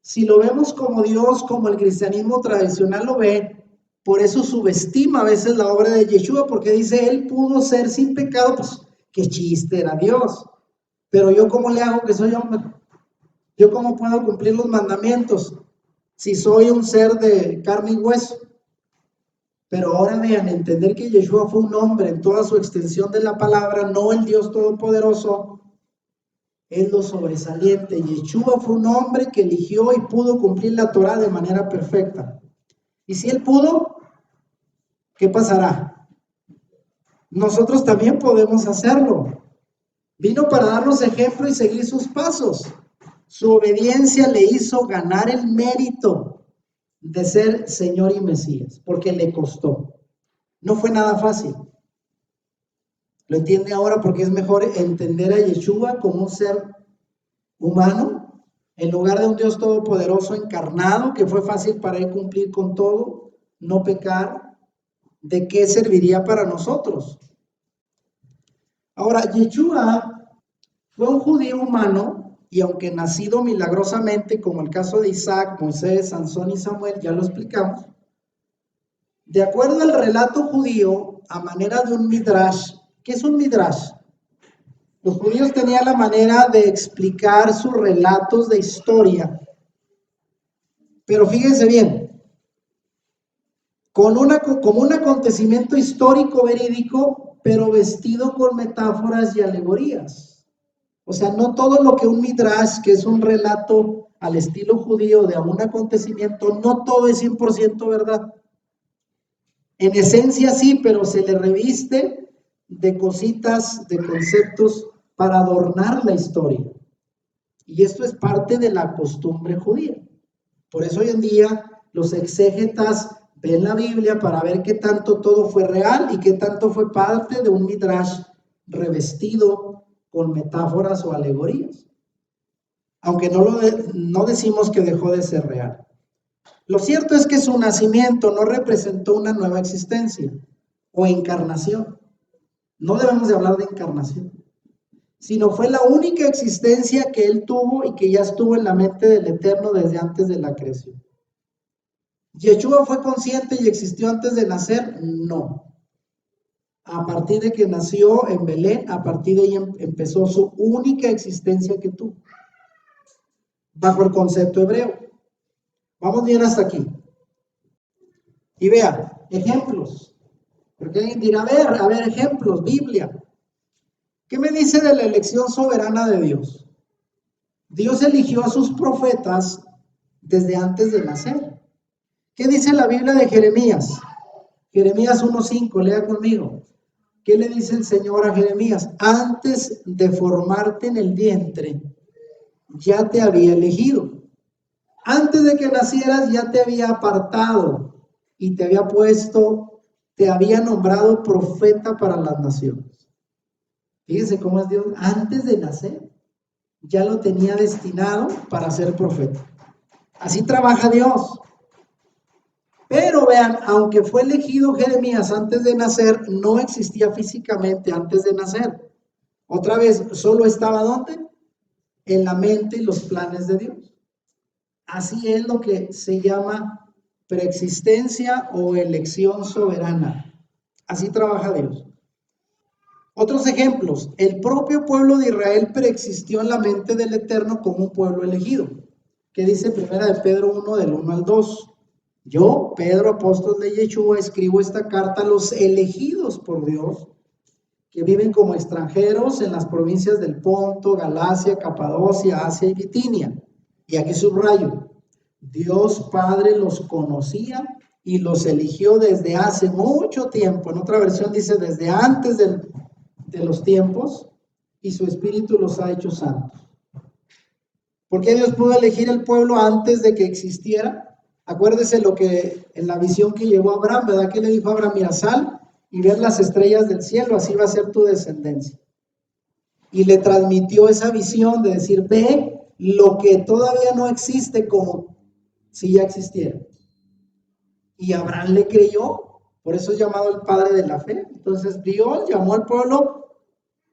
Si lo vemos como Dios, como el cristianismo tradicional lo ve, por eso subestima a veces la obra de Yeshua, porque dice, él pudo ser sin pecado, pues qué chiste era Dios. Pero yo, ¿cómo le hago que soy hombre? ¿Yo cómo puedo cumplir los mandamientos si soy un ser de carne y hueso? Pero ahora vean, entender que Yeshua fue un hombre en toda su extensión de la palabra, no el Dios Todopoderoso, es lo sobresaliente. Yeshua fue un hombre que eligió y pudo cumplir la Torá de manera perfecta. Y si él pudo, ¿qué pasará? Nosotros también podemos hacerlo. Vino para darnos ejemplo y seguir sus pasos. Su obediencia le hizo ganar el mérito de ser Señor y Mesías, porque le costó. No fue nada fácil. ¿Lo entiende ahora? Porque es mejor entender a Yeshua como un ser humano, en lugar de un Dios todopoderoso encarnado, que fue fácil para él cumplir con todo, no pecar. ¿De qué serviría para nosotros? Ahora, Yeshua fue un judío humano, y aunque nacido milagrosamente, como el caso de Isaac, Moisés, Sansón y Samuel, ya lo explicamos, de acuerdo al relato judío, a manera de un midrash. ¿Qué es un midrash? Los judíos tenían la manera de explicar sus relatos de historia, pero fíjense bien, como un acontecimiento histórico verídico, pero vestido con metáforas y alegorías. O sea, no todo lo que un midrash, que es un relato al estilo judío de un acontecimiento, no todo es 100% verdad. En esencia sí, pero se le reviste de cositas, de conceptos para adornar la historia. Y esto es parte de la costumbre judía. Por eso hoy en día los exégetas ven la Biblia para ver qué tanto todo fue real y qué tanto fue parte de un midrash revestido con metáforas o alegorías. Aunque no decimos que dejó de ser real. Lo cierto es que su nacimiento no representó una nueva existencia o encarnación. No debemos de hablar de encarnación, sino fue la única existencia que él tuvo y que ya estuvo en la mente del Eterno desde antes de la creación. ¿Yeshua fue consciente y existió antes de nacer? No. A partir de que nació en Belén, a partir de ahí empezó su única existencia que tuvo, bajo el concepto hebreo. Vamos bien hasta aquí. Y vea, ejemplos. Porque alguien dirá, a ver, ejemplos, Biblia. ¿Qué me dice de la elección soberana de Dios? Dios eligió a sus profetas desde antes de nacer. ¿Qué dice la Biblia de Jeremías? Jeremías 1:5, lea conmigo. ¿Qué le dice el Señor a Jeremías? Antes de formarte en el vientre, ya te había elegido. Antes de que nacieras, ya te había apartado y te había puesto, te había nombrado profeta para las naciones. Fíjense cómo es Dios. Antes de nacer, ya lo tenía destinado para ser profeta. Así trabaja Dios. Pero vean, aunque fue elegido Jeremías antes de nacer, no existía físicamente antes de nacer. Otra vez, solo estaba ¿dónde? En la mente y los planes de Dios. Así es lo que se llama preexistencia o elección soberana. Así trabaja Dios. Otros ejemplos, el propio pueblo de Israel preexistió en la mente del Eterno como un pueblo elegido. ¿Qué dice primera de Pedro 1 del 1 al 2? Yo, Pedro, apóstol de Yeshua, escribo esta carta a los elegidos por Dios, que viven como extranjeros en las provincias del Ponto, Galacia, Capadocia, Asia y Bitinia. Y aquí subrayo, Dios Padre los conocía y los eligió desde hace mucho tiempo. En otra versión dice desde antes de los tiempos, y su Espíritu los ha hecho santos. ¿Por qué Dios pudo elegir el pueblo antes de que existiera? Acuérdese lo que en la visión que llevó a Abraham, ¿verdad? ¿Qué le dijo a Abraham? Mira, sal y ver las estrellas del cielo, así va a ser tu descendencia. Y le transmitió esa visión de decir, ve lo que todavía no existe como si ya existiera. y Abraham le creyó, por eso es llamado el padre de la fe. Entonces Dios llamó al pueblo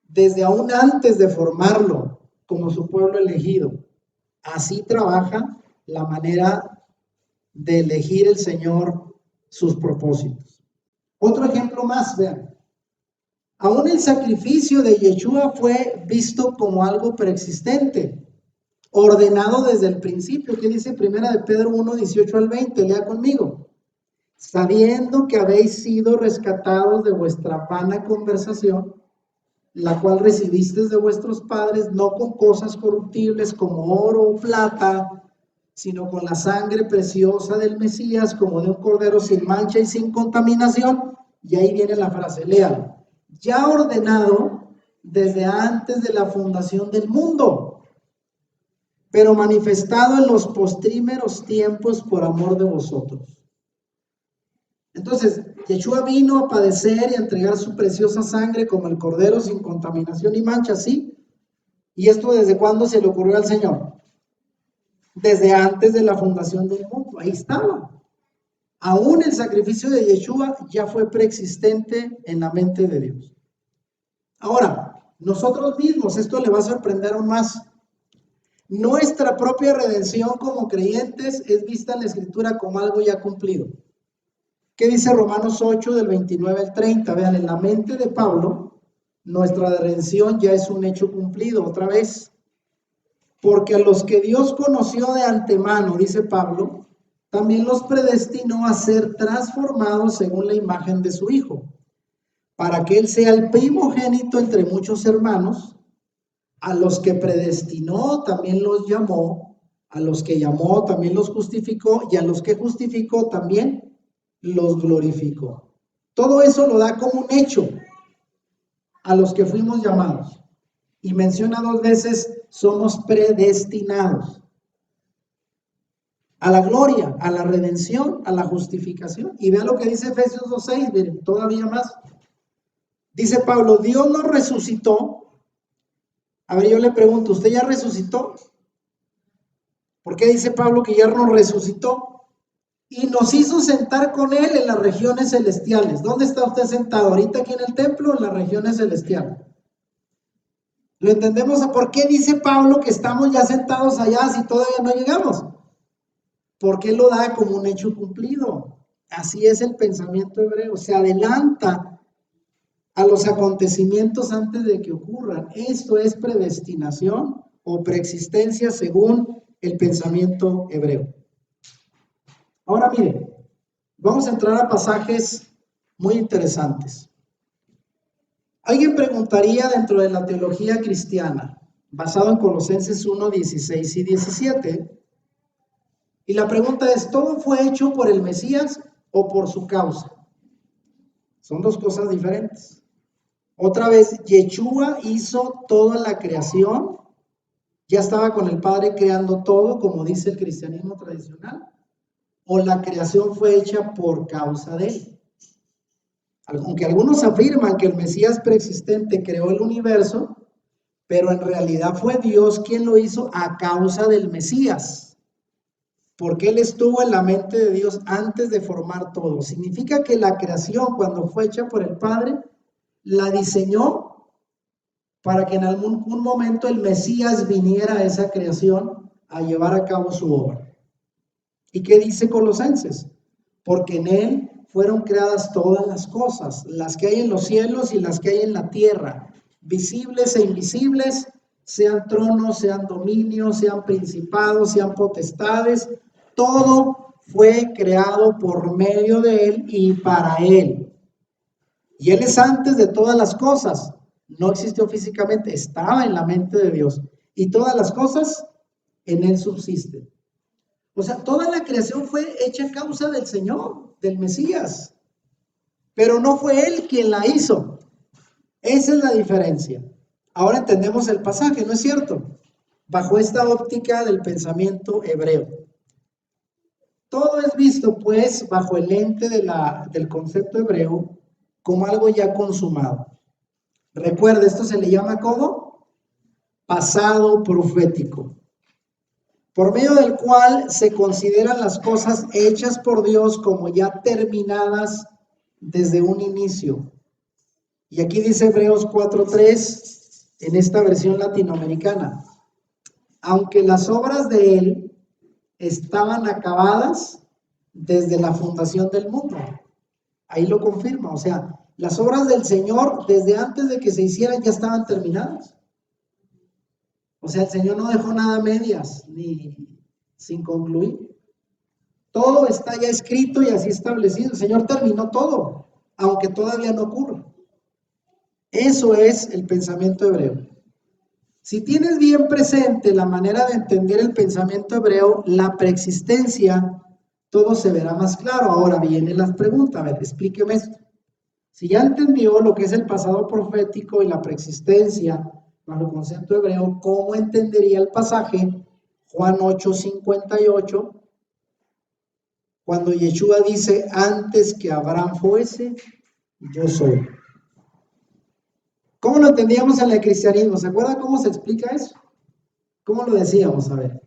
desde aún antes de formarlo como su pueblo elegido. Así trabaja la manera de elegir el Señor sus propósitos. Otro ejemplo más, vean. Aún el sacrificio de Yeshua fue visto como algo preexistente, ordenado desde el principio. ¿Qué dice Primera de Pedro 1, 18 al 20? Lea conmigo. Sabiendo que habéis sido rescatados de vuestra vana conversación, la cual recibisteis de vuestros padres, no con cosas corruptibles como oro o plata, sino con la sangre preciosa del Mesías, como de un cordero sin mancha y sin contaminación. Y ahí viene la frase, léalo. Ya ordenado desde antes de la fundación del mundo, pero manifestado en los postrímeros tiempos por amor de vosotros. Entonces, Yeshua vino a padecer y a entregar su preciosa sangre como el cordero sin contaminación y mancha, ¿sí? ¿Y esto desde cuándo se le ocurrió al Señor? Desde antes de la fundación del mundo, ahí estaba. Aún el sacrificio de Yeshua ya fue preexistente en la mente de Dios. Ahora, nosotros mismos, esto le va a sorprender aún más. Nuestra propia redención como creyentes es vista en la Escritura como algo ya cumplido. ¿Qué dice Romanos 8 del 29 al 30? Vean, en la mente de Pablo, nuestra redención ya es un hecho cumplido otra vez. Porque a los que Dios conoció de antemano, dice Pablo, también los predestinó a ser transformados según la imagen de su Hijo, para que Él sea el primogénito entre muchos hermanos. A los que predestinó también los llamó, a los que llamó también los justificó, y a los que justificó también los glorificó. Todo eso lo da como un hecho a los que fuimos llamados. Y menciona 2 veces, somos predestinados a la gloria, a la redención, a la justificación. Y vean lo que dice Efesios 2:6, miren, todavía más. Dice Pablo, Dios nos resucitó. A ver, yo le pregunto, ¿usted ya resucitó? ¿Por qué dice Pablo que ya nos resucitó? Y nos hizo sentar con Él en las regiones celestiales. ¿Dónde está usted sentado? ¿Ahorita aquí en el templo o en las regiones celestiales? ¿Lo entendemos? ¿Por qué dice Pablo que estamos ya sentados allá si todavía no llegamos? Porque Él lo da como un hecho cumplido. Así es el pensamiento hebreo. Se adelanta a los acontecimientos antes de que ocurran. Esto es predestinación o preexistencia según el pensamiento hebreo. Ahora miren, vamos a entrar a pasajes muy interesantes. Alguien preguntaría dentro de la teología cristiana, basado en Colosenses 1, 16 y 17, y la pregunta es, ¿todo fue hecho por el Mesías o por su causa? Son 2 cosas diferentes. Otra vez, Yeshua hizo toda la creación, ya estaba con el Padre creando todo, como dice el cristianismo tradicional, o la creación fue hecha por causa de él. Aunque algunos afirman que el Mesías preexistente creó el universo, pero en realidad fue Dios quien lo hizo a causa del Mesías, porque él estuvo en la mente de Dios antes de formar todo. Significa que la creación, cuando fue hecha por el Padre, la diseñó para que en algún momento el Mesías viniera a esa creación a llevar a cabo su obra. ¿Y qué dice Colosenses? Porque en él fueron creadas todas las cosas, las que hay en los cielos y las que hay en la tierra, visibles e invisibles, sean tronos, sean dominios, sean principados, sean potestades, todo fue creado por medio de él y para él. Y él es antes de todas las cosas, no existió físicamente, estaba en la mente de Dios. Y todas las cosas en él subsisten. O sea, toda la creación fue hecha a causa del Señor, del Mesías. Pero no fue él quien la hizo. Esa es la diferencia. Ahora entendemos el pasaje, ¿no es cierto? Bajo esta óptica del pensamiento hebreo. Todo es visto, pues, bajo el lente del concepto hebreo como algo ya consumado. Recuerda, esto se le llama como pasado profético. por medio del cual se consideran las cosas hechas por Dios como ya terminadas desde un inicio. Y aquí dice Hebreos 4:3 en esta versión latinoamericana. Aunque las obras de Él estaban acabadas desde la fundación del mundo. Ahí lo confirma, o sea, las obras del Señor desde antes de que se hicieran ya estaban terminadas. O sea, el Señor no dejó nada a medias ni sin concluir. Todo está ya escrito y así establecido. El Señor terminó todo, aunque todavía no ocurra. Eso es el pensamiento hebreo. Si tienes bien presente la manera de entender el pensamiento hebreo, la preexistencia, todo se verá más claro. Ahora vienen las preguntas. A ver, explíqueme esto. Si ya entendió lo que es el pasado profético y la preexistencia bajo el concepto hebreo, ¿cómo entendería el pasaje Juan 8:58 cuando Yeshua dice, antes que Abraham fuese, yo soy? ¿Cómo lo entendíamos en el cristianismo? ¿Se acuerda cómo se explica eso? ¿Cómo lo decíamos? A ver.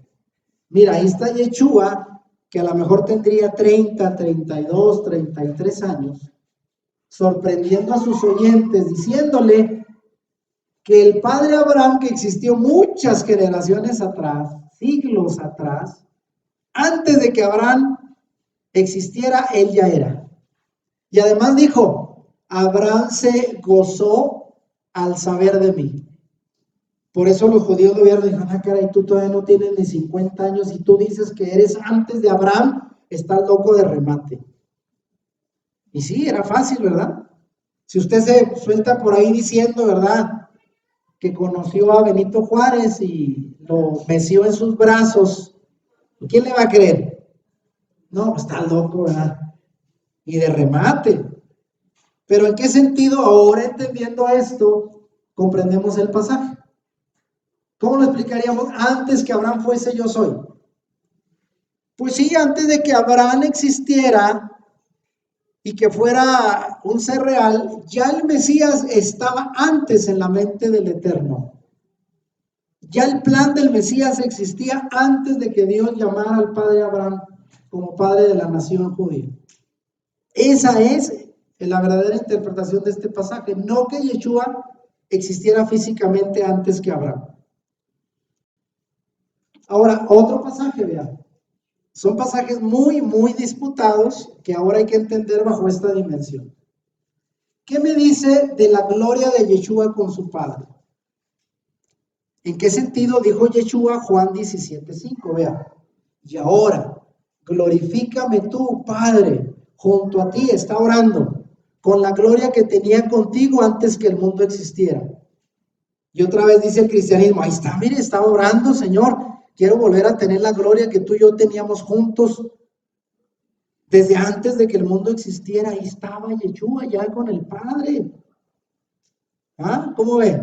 Mira, ahí está Yeshua, que a lo mejor tendría 30, 32, 33 años, sorprendiendo a sus oyentes, diciéndole que el padre Abraham, que existió muchas generaciones atrás, siglos atrás, antes de que Abraham existiera, él ya era. Y además dijo, Abraham se gozó al saber de mí. Por eso los judíos de gobierno dijeron, ah, caray, tú todavía no tienes ni 50 años y tú dices que eres antes de Abraham, estás loco de remate. Y sí, era fácil, ¿verdad? Si usted se suelta por ahí diciendo, ¿verdad?, que conoció a Benito Juárez y lo meció en sus brazos, ¿quién le va a creer? No, pues está loco, ¿verdad? Y de remate. Pero ¿en qué sentido ahora entendiendo esto comprendemos el pasaje? ¿Cómo lo explicaríamos? Antes que Abraham fuese, yo soy. Pues sí, antes de que Abraham existiera y que fuera un ser real, ya el Mesías estaba antes en la mente del Eterno. Ya el plan del Mesías existía antes de que Dios llamara al padre Abraham como padre de la nación judía. Esa es la verdadera interpretación de este pasaje, no que Yeshua existiera físicamente antes que Abraham. Ahora, otro pasaje, vean. Son pasajes muy, muy disputados que ahora hay que entender bajo esta dimensión. ¿Qué me dice de la gloria de Yeshua con su Padre? ¿En qué sentido dijo Yeshua? Juan 17:5, vea. Y ahora, glorifícame tú, Padre, junto a ti, está orando, con la gloria que tenía contigo antes que el mundo existiera. Y otra vez dice el cristianismo, ahí está, mire, está orando, Señor, quiero volver a tener la gloria que tú y yo teníamos juntos desde antes de que el mundo existiera. Ahí estaba Yeshua ya con el Padre. ¿Ah? ¿Cómo ven?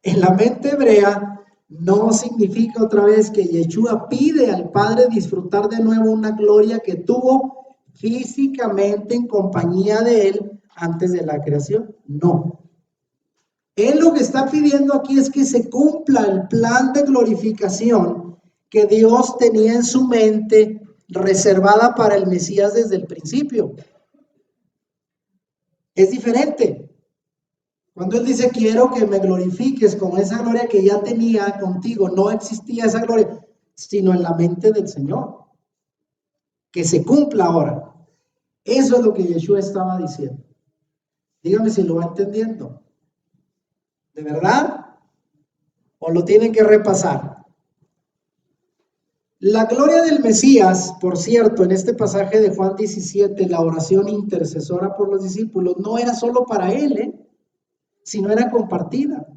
En la mente hebrea no significa otra vez que Yeshua pide al Padre disfrutar de nuevo una gloria que tuvo físicamente en compañía de Él antes de la creación. No. Él lo que está pidiendo aquí es que se cumpla el plan de glorificación que Dios tenía en su mente reservada para el Mesías desde el principio. Es diferente. Cuando Él dice, quiero que me glorifiques con esa gloria que ya tenía contigo, no existía esa gloria, sino en la mente del Señor. Que se cumpla ahora. Eso es lo que Yeshua estaba diciendo. Dígame si lo va entendiendo. ¿De verdad? ¿O lo tienen que repasar? La gloria del Mesías, por cierto, en este pasaje de Juan 17, la oración intercesora por los discípulos, no era solo para Él, sino era compartida.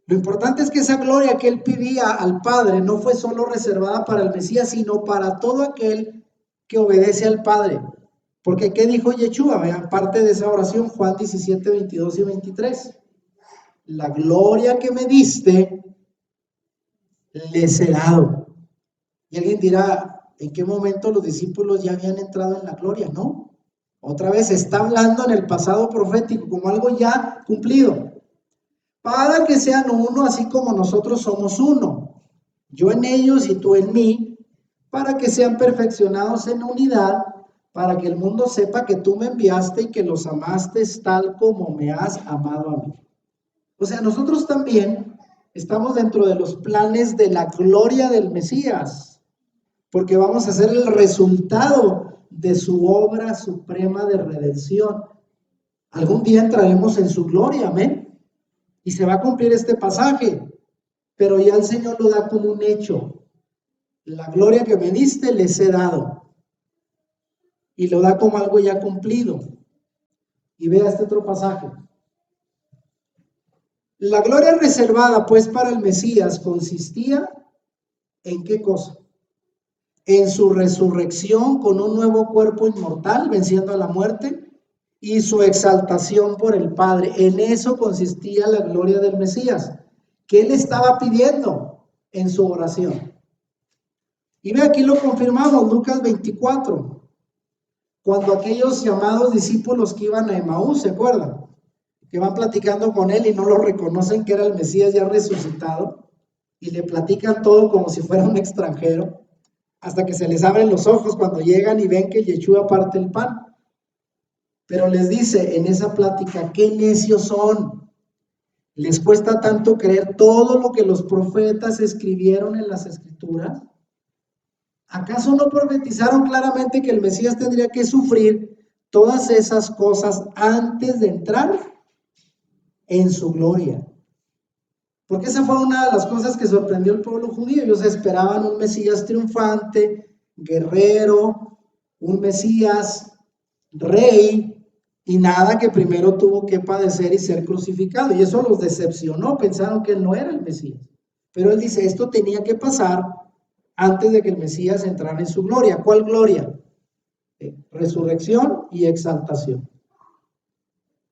Lo importante es que esa gloria que Él pedía al Padre no fue solo reservada para el Mesías, sino para todo aquel que obedece al Padre. Porque ¿qué dijo Yeshua? Vean parte de esa oración, Juan 17, 22 y 23. La gloria que me diste, les he dado. Y alguien dirá, ¿en qué momento los discípulos ya habían entrado en la gloria? No. Otra vez está hablando en el pasado profético como algo ya cumplido. Para que sean uno, así como nosotros somos uno. yo en ellos y tú en mí, para que sean perfeccionados en unidad, para que el mundo sepa que tú me enviaste y que los amaste tal como me has amado a mí. O sea, nosotros también estamos dentro de los planes de la gloria del Mesías, porque vamos a ser el resultado de su obra suprema de redención. Algún día entraremos en su gloria, amén. Y se va a cumplir este pasaje, pero ya el Señor lo da como un hecho. La gloria que me diste les he dado. Y lo da como algo ya cumplido. Y vea este otro pasaje. La gloria reservada pues para el Mesías consistía ¿en qué cosa? En su resurrección con un nuevo cuerpo inmortal, venciendo a la muerte, y su exaltación por el Padre. En eso consistía la gloria del Mesías, que él estaba pidiendo en su oración. Y ve, aquí lo confirmamos, Lucas 24, cuando aquellos llamados discípulos que iban a Emaús, ¿se acuerdan? Que van platicando con él y no lo reconocen que era el Mesías ya resucitado, y le platican todo como si fuera un extranjero, hasta que se les abren los ojos cuando llegan y ven que Yeshua parte el pan. Pero les dice en esa plática, qué necios son. Les cuesta tanto creer todo lo que los profetas escribieron en las escrituras. ¿Acaso no profetizaron claramente que el Mesías tendría que sufrir todas esas cosas antes de entrar en su gloria? Porque esa fue una de las cosas que sorprendió al pueblo judío. Ellos esperaban un Mesías triunfante, guerrero, un Mesías rey, y nada, que primero tuvo que padecer y ser crucificado. Y eso los decepcionó, pensaron que él no era el Mesías. Pero él dice, esto tenía que pasar antes de que el Mesías entrara en su gloria. ¿Cuál gloria? Resurrección y exaltación.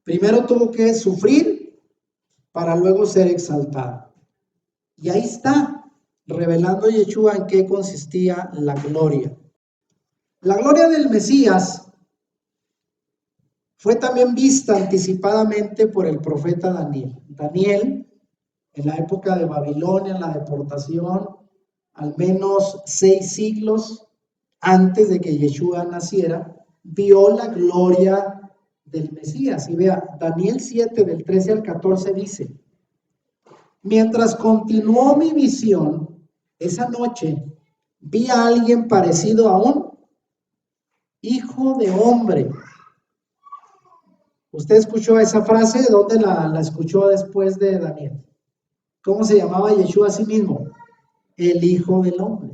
Primero tuvo que sufrir para luego ser exaltado. Y ahí está, revelando Yeshua en qué consistía la gloria. La gloria del Mesías fue también vista anticipadamente por el profeta Daniel. Daniel, en la época de Babilonia, en la deportación, al menos 6 siglos antes de que Yeshua naciera, vio la gloria del Mesías. Y vea, Daniel 7, del 13 al 14 dice, mientras continuó mi visión, esa noche vi a alguien parecido a un hijo de hombre. ¿Usted escuchó esa frase? ¿Dónde la escuchó después de Daniel? ¿Cómo se llamaba Yeshua a sí mismo? El Hijo del Hombre.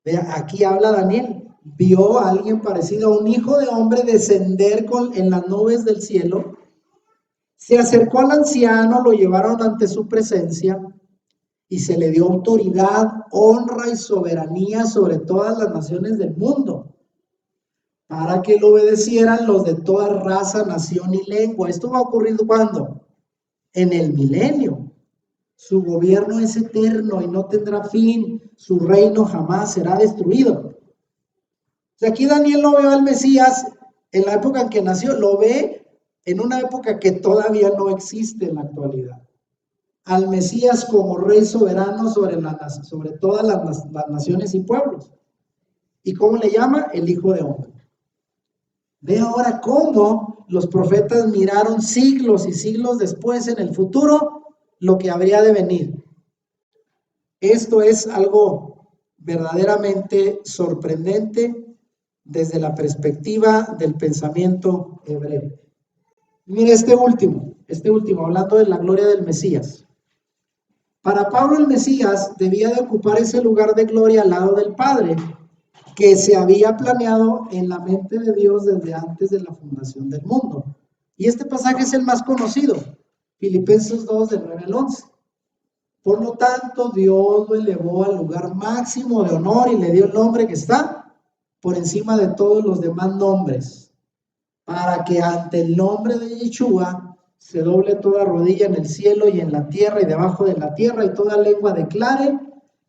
Vea, aquí habla Daniel. Vio a alguien parecido a un hijo de hombre descender en las nubes del cielo. Se acercó al anciano, lo llevaron ante su presencia y se le dio autoridad, honra y soberanía sobre todas las naciones del mundo, para que lo obedecieran los de toda raza, nación y lengua. Esto va a ocurrir ¿cuándo? En el milenio. Su gobierno es eterno y no tendrá fin. Su reino jamás será destruido. O sea, aquí Daniel no ve al Mesías en la época en que nació, lo ve en una época que todavía no existe en la actualidad. Al Mesías como rey soberano sobre todas las naciones y pueblos. ¿Y cómo le llama? El Hijo de Hombre. Ve ahora cómo los profetas miraron siglos y siglos después en el futuro lo que habría de venir. Esto es algo verdaderamente sorprendente desde la perspectiva del pensamiento hebreo. Mire este último, hablando de la gloria del Mesías. Para Pablo el Mesías debía de ocupar ese lugar de gloria al lado del Padre, que se había planeado en la mente de Dios desde antes de la fundación del mundo. Y este pasaje es el más conocido, Filipenses 2, del 9 al 11. Por lo tanto, Dios lo elevó al lugar máximo de honor y le dio el nombre que está por encima de todos los demás nombres, para que ante el nombre de Yeshua se doble toda rodilla en el cielo y en la tierra y debajo de la tierra, y toda lengua declare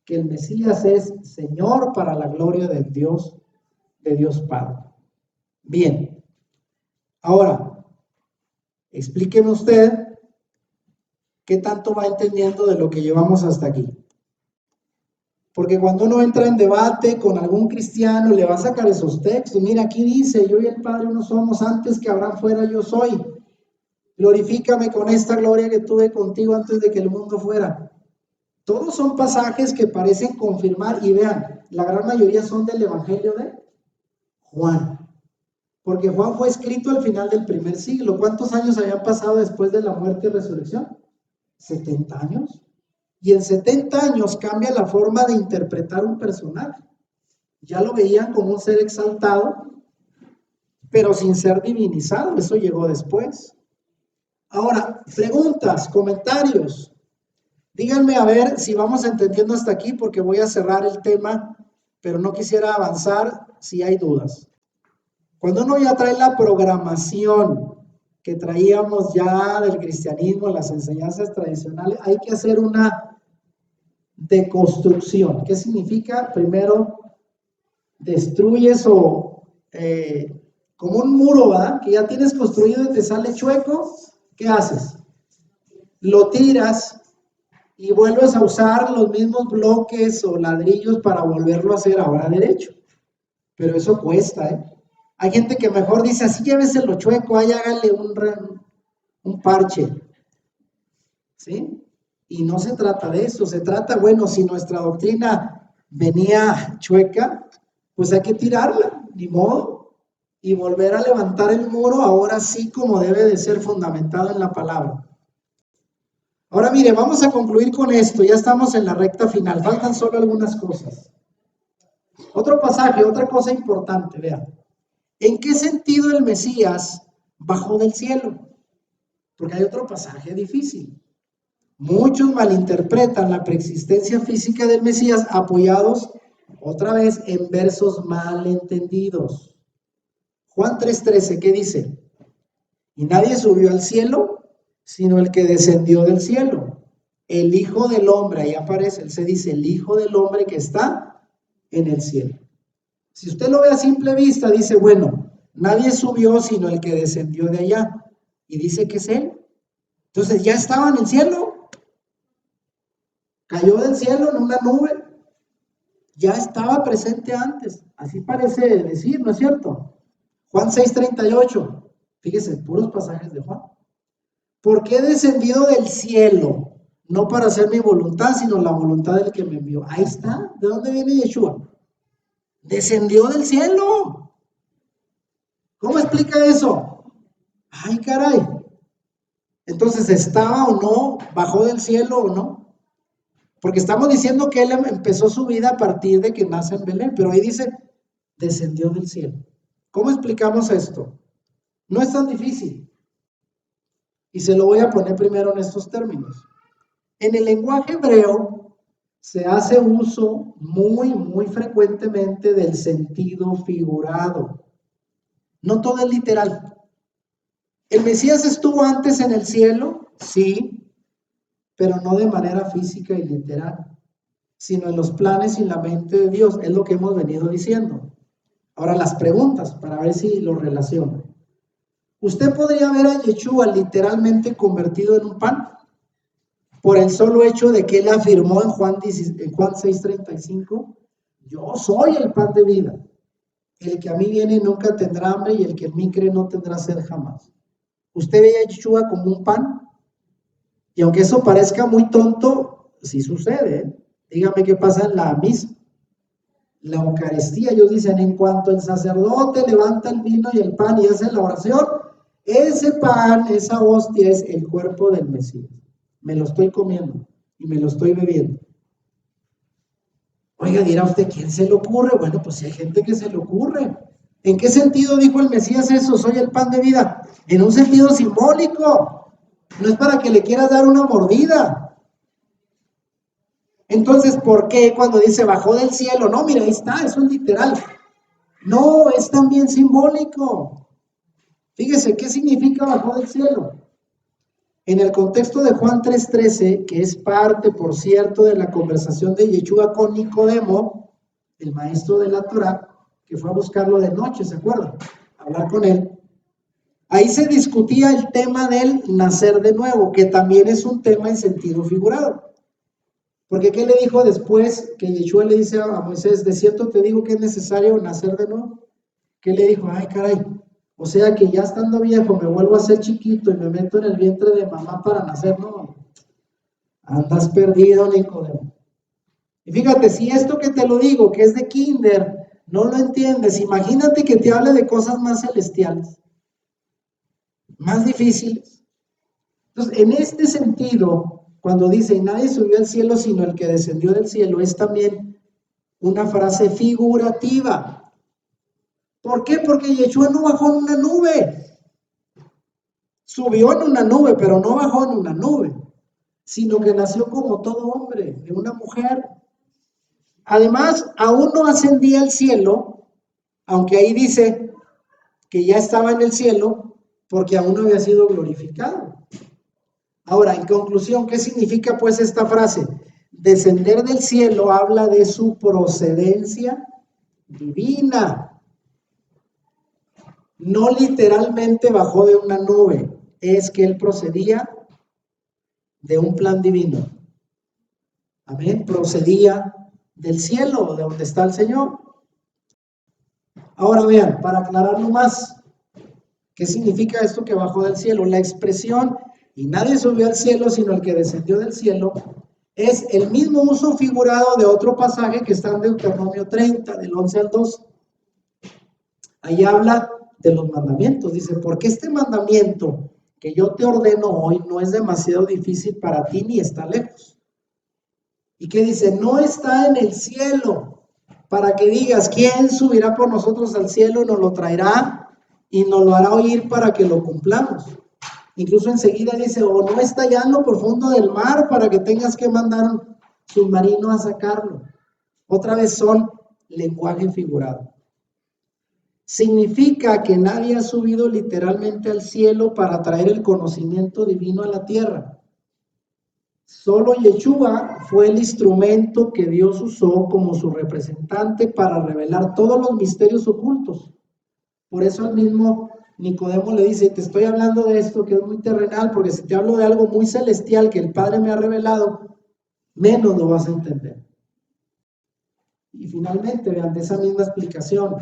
que el Mesías es Señor, para la gloria de Dios Padre. Bien, ahora, explíqueme usted qué tanto va entendiendo de lo que llevamos hasta aquí. Porque cuando uno entra en debate con algún cristiano, le va a sacar esos textos. Mira, aquí dice, yo y el Padre uno somos, antes que Abraham fuera, yo soy. Glorifícame con esta gloria que tuve contigo antes de que el mundo fuera. Todos son pasajes que parecen confirmar, y vean, la gran mayoría son del Evangelio de Juan. Porque Juan fue escrito al final del primer siglo. ¿Cuántos años habían pasado después de la muerte y resurrección? 70 años. Y en 70 años cambia la forma de interpretar un personaje. Ya lo veían como un ser exaltado, pero sin ser divinizado. Eso llegó después. Ahora, preguntas, comentarios. Díganme a ver si vamos entendiendo hasta aquí, porque voy a cerrar el tema, pero no quisiera avanzar si hay dudas. Cuando uno ya trae la programación que traíamos ya del cristianismo, las enseñanzas tradicionales, hay que hacer una deconstrucción. ¿Qué significa? Primero, destruyes como un muro, ¿verdad? Que ya tienes construido y te sale chueco. ¿Qué haces? Lo tiras y vuelves a usar los mismos bloques o ladrillos para volverlo a hacer ahora derecho. Pero eso cuesta, ¿eh? Hay gente que mejor dice, así lléveselo chueco, ahí hágale un parche, ¿sí? Y no se trata de eso, se trata, bueno, si nuestra doctrina venía chueca, pues hay que tirarla, ni modo, y volver a levantar el muro, ahora sí como debe de ser fundamentado en la palabra. Ahora mire, vamos a concluir con esto, ya estamos en la recta final, faltan solo algunas cosas. Otro pasaje, otra cosa importante, vean. ¿En qué sentido el Mesías bajó del cielo? Porque hay otro pasaje difícil. Muchos malinterpretan la preexistencia física del Mesías apoyados otra vez en versos malentendidos. Juan 3:13, ¿qué dice? Y nadie subió al cielo, sino el que descendió del cielo. El Hijo del Hombre, ahí aparece, él se dice, el Hijo del Hombre que está en el cielo. Si usted lo ve a simple vista, dice, bueno, nadie subió sino el que descendió de allá. Y dice que es él. Entonces, ¿ya estaba en el cielo? Cayó del cielo en una nube. Ya estaba presente antes. Así parece decir, ¿no es cierto? Juan 6:38. Fíjese, puros pasajes de Juan. Porque he descendido del cielo, no para hacer mi voluntad, sino la voluntad del que me envió. Ahí está. ¿De dónde viene Yeshua? Descendió del cielo. ¿Cómo explica eso? Ay, caray. Entonces, ¿estaba o no? ¿Bajó del cielo o no? Porque estamos diciendo que él empezó su vida a partir de que nace en Belén, pero ahí dice, descendió del cielo. ¿Cómo explicamos esto? No es tan difícil. Y se lo voy a poner primero en estos términos. En el lenguaje hebreo se hace uso muy frecuentemente del sentido figurado. No todo es literal. ¿El Mesías estuvo antes en el cielo? Sí, pero no de manera física y literal, sino en los planes y la mente de Dios. Es lo que hemos venido diciendo. Ahora las preguntas, para ver si lo relaciono. ¿Usted podría ver a Yeshua literalmente convertido en un pan? Por el solo hecho de que él afirmó en Juan 6:35, yo soy el pan de vida. El que a mí viene nunca tendrá hambre y el que en mí cree no tendrá sed jamás. ¿Usted ve a Yeshua como un pan? Y aunque eso parezca muy tonto, sí sucede, ¿eh? Dígame qué pasa en la misa. La Eucaristía, ellos dicen, en cuanto el sacerdote levanta el vino y el pan y hace la oración, ese pan, esa hostia es el cuerpo del Mesías. Me lo estoy comiendo y me lo estoy bebiendo. Oiga, dirá usted, ¿quién se le ocurre? Bueno, pues si hay gente que se le ocurre. ¿En qué sentido dijo el Mesías eso? Soy el pan de vida. En un sentido simbólico. No es para que le quieras dar una mordida. Entonces, ¿por qué cuando dice bajó del cielo? No, mira, ahí está, eso es literal. No, es también simbólico. Fíjese, ¿qué significa bajó del cielo? En el contexto de Juan 3:13, que es parte, por cierto, de la conversación de Yeshua con Nicodemo, el maestro de la Torá, que fue a buscarlo de noche, ¿se acuerdan? A hablar con él. Ahí se discutía el tema del nacer de nuevo, que también es un tema en sentido figurado. Porque ¿qué le dijo después que Yeshua le dice a Moisés? De cierto te digo que es necesario nacer de nuevo. ¿Qué le dijo? Ay, caray. O sea que ya estando viejo me vuelvo a ser chiquito y me meto en el vientre de mamá para nacer. No, andas perdido, Nicodemo. Y fíjate, si esto que te lo digo, que es de kinder, no lo entiendes, imagínate que te hable de cosas más celestiales, más difíciles. Entonces, en este sentido, cuando dice, nadie subió al cielo sino el que descendió del cielo, es también una frase figurativa. ¿Por qué? Porque Yeshua no bajó en una nube. Subió en una nube, pero no bajó en una nube, sino que nació como todo hombre, de una mujer. Además, aún no ascendía al cielo, aunque ahí dice que ya estaba en el cielo, porque aún no había sido glorificado. Ahora, en conclusión, ¿qué significa pues esta frase? Descender del cielo habla de su procedencia divina. No literalmente bajó de una nube, es que él procedía de un plan divino. Amén, procedía del cielo, de donde está el Señor. Ahora vean, para aclararlo más, ¿qué significa esto que bajó del cielo? La expresión, y nadie subió al cielo sino el que descendió del cielo, es el mismo uso figurado de otro pasaje que está en Deuteronomio 30, del 11 al 12. Ahí habla de los mandamientos, dice, porque este mandamiento que yo te ordeno hoy no es demasiado difícil para ti ni está lejos. ¿Y qué dice? No está en el cielo, para que digas, ¿quién subirá por nosotros al cielo y nos lo traerá y nos lo hará oír para que lo cumplamos? Incluso enseguida dice, o no está allá en lo profundo del mar para que tengas que mandar un submarino a sacarlo. Otra vez son lenguaje figurado. Significa que nadie ha subido literalmente al cielo para traer el conocimiento divino a la tierra. Solo Yeshua fue el instrumento que Dios usó como su representante para revelar todos los misterios ocultos. Por eso el mismo Nicodemo le dice, te estoy hablando de esto que es muy terrenal, porque si te hablo de algo muy celestial que el Padre me ha revelado, menos lo vas a entender. Y finalmente, vean, de esa misma explicación,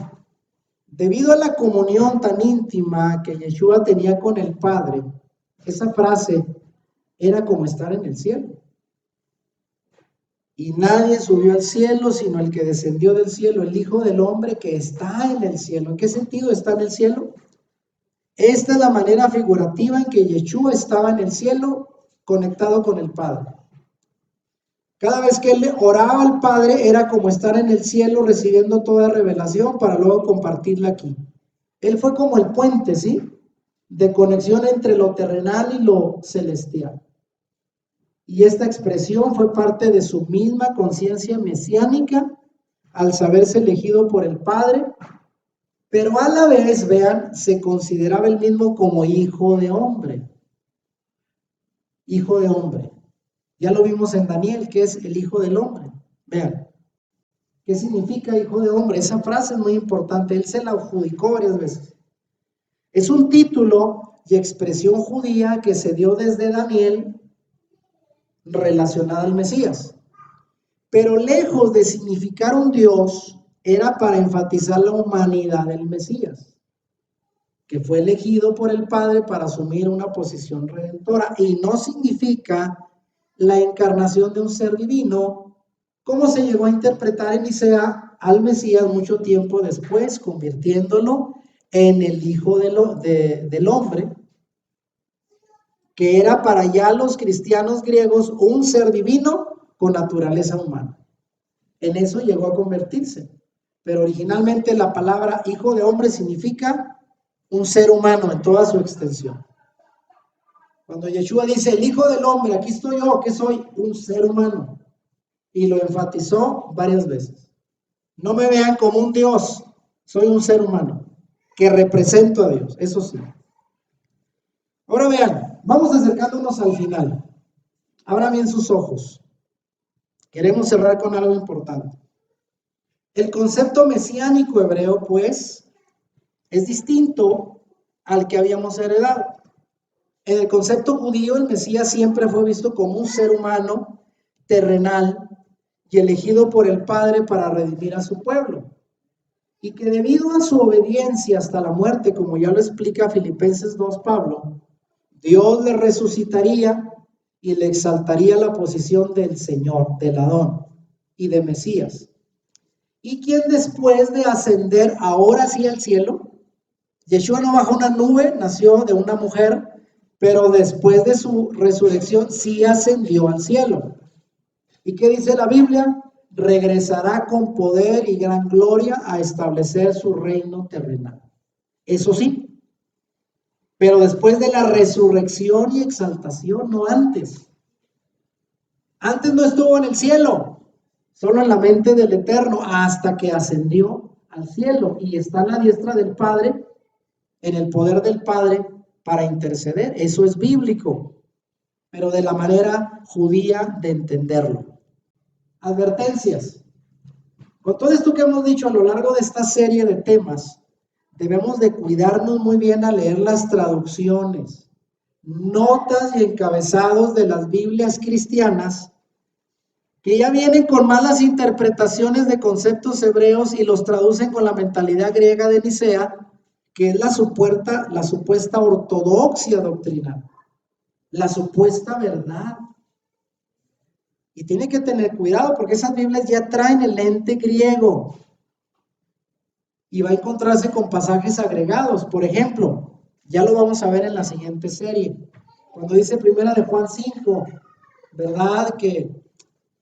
debido a la comunión tan íntima que Yeshua tenía con el Padre, esa frase era como estar en el cielo. Y nadie subió al cielo sino el que descendió del cielo, el Hijo del Hombre que está en el cielo. ¿En qué sentido está en el cielo? Esta es la manera figurativa en que Yeshua estaba en el cielo conectado con el Padre. Cada vez que él oraba al Padre era como estar en el cielo recibiendo toda revelación para luego compartirla aquí. Él fue como el puente, ¿sí? De conexión entre lo terrenal y lo celestial. Y esta expresión fue parte de su misma conciencia mesiánica al saberse elegido por el Padre, pero a la vez, vean, se consideraba el mismo como hijo de hombre. Hijo de hombre. Ya lo vimos en Daniel, que es el hijo del hombre. Vean, ¿qué significa hijo de hombre? Esa frase es muy importante, él se la adjudicó varias veces. Es un título y expresión judía que se dio desde Daniel relacionada al Mesías. Pero lejos de significar un Dios, era para enfatizar la humanidad del Mesías, que fue elegido por el Padre para asumir una posición redentora, y no significa la encarnación de un ser divino, como se llegó a interpretar en Nicea al Mesías mucho tiempo después, convirtiéndolo en el Hijo del Hombre, que era para ya los cristianos griegos un ser divino con naturaleza humana. En eso llegó a convertirse. Pero originalmente la palabra hijo de hombre significa un ser humano en toda su extensión. Cuando Yeshua dice el hijo del hombre, aquí estoy yo, ¿qué soy? Un ser humano. Y lo enfatizó varias veces. No me vean como un Dios, soy un ser humano que represento a Dios, eso sí. Ahora vean, vamos acercándonos al final. Abran bien sus ojos. Queremos cerrar con algo importante. El concepto mesiánico hebreo, pues, es distinto al que habíamos heredado. En el concepto judío, el Mesías siempre fue visto como un ser humano terrenal y elegido por el Padre para redimir a su pueblo. Y que debido a su obediencia hasta la muerte, como ya lo explica Filipenses 2 Pablo, Dios le resucitaría y le exaltaría la posición del Señor, del Adón y de Mesías. Y quien después de ascender ahora sí al cielo, Yeshua no bajó una nube, nació de una mujer, pero después de su resurrección sí ascendió al cielo. ¿Y qué dice la Biblia? Regresará con poder y gran gloria a establecer su reino terrenal. Eso sí, pero después de la resurrección y exaltación, no antes. Antes no estuvo en el cielo, solo en la mente del Eterno, hasta que ascendió al cielo y está a la diestra del Padre, en el poder del Padre para interceder. Eso es bíblico, pero de la manera judía de entenderlo. Advertencias. Con todo esto que hemos dicho a lo largo de esta serie de temas, debemos de cuidarnos muy bien a leer las traducciones, notas y encabezados de las Biblias cristianas que ya vienen con malas interpretaciones de conceptos hebreos y los traducen con la mentalidad griega de Nicea, que es la supuesta ortodoxia doctrinal, la supuesta verdad. Y tiene que tener cuidado porque esas Biblias ya traen el lente griego y va a encontrarse con pasajes agregados. Por ejemplo, ya lo vamos a ver en la siguiente serie. Cuando dice primera de Juan 5, ¿verdad? Que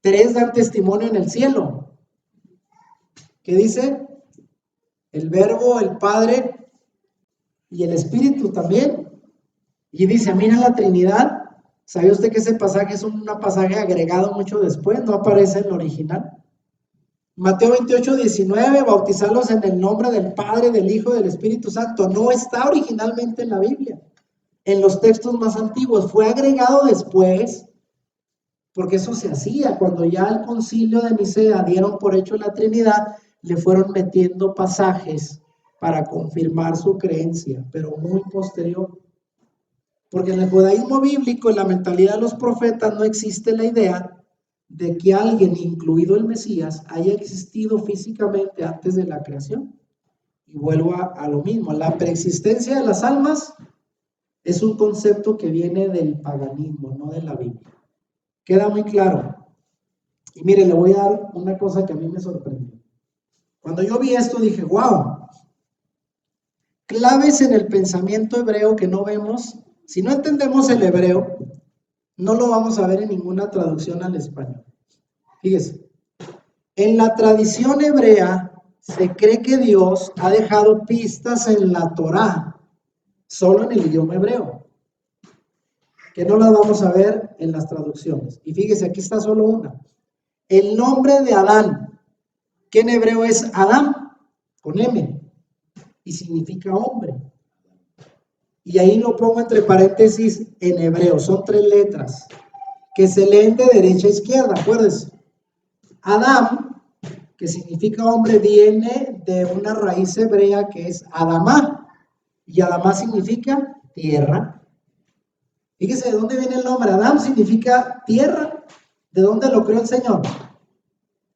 3 dan testimonio en el cielo. ¿Qué dice? El Verbo, el Padre y el Espíritu también. Y dice, mira la Trinidad. ¿Sabe usted que ese pasaje es un pasaje agregado mucho después? No aparece en el original. Mateo 28, 19, bautizarlos en el nombre del Padre, del Hijo, del Espíritu Santo. No está originalmente en la Biblia, en los textos más antiguos. Fue agregado después, porque eso se hacía. Cuando ya el concilio de Nicea dieron por hecho la Trinidad, le fueron metiendo pasajes para confirmar su creencia, pero muy posterior. Porque en el judaísmo bíblico, en la mentalidad de los profetas, no existe la idea de que alguien, incluido el Mesías, haya existido físicamente antes de la creación. Y vuelvo a lo mismo, la preexistencia de las almas es un concepto que viene del paganismo, no de la Biblia. Queda muy claro. Y mire, le voy a dar una cosa que a mí me sorprendió. Cuando yo vi esto dije, wow, claves en el pensamiento hebreo que no vemos. Si no entendemos el hebreo, no lo vamos a ver en ninguna traducción al español. Fíjese, en la tradición hebrea se cree que Dios ha dejado pistas en la Torá, solo en el idioma hebreo, que no las vamos a ver en las traducciones. Y fíjese, aquí está solo una. El nombre de Adán, que en hebreo es Adam, con M, y significa hombre. Y ahí lo pongo entre paréntesis en hebreo, son 3 letras, que se leen de derecha a izquierda, acuérdense. Adam, que significa hombre, viene de una raíz hebrea que es Adamá, y Adamá significa tierra. Fíjese de dónde viene el nombre. Adam significa tierra. ¿De dónde lo creó el Señor?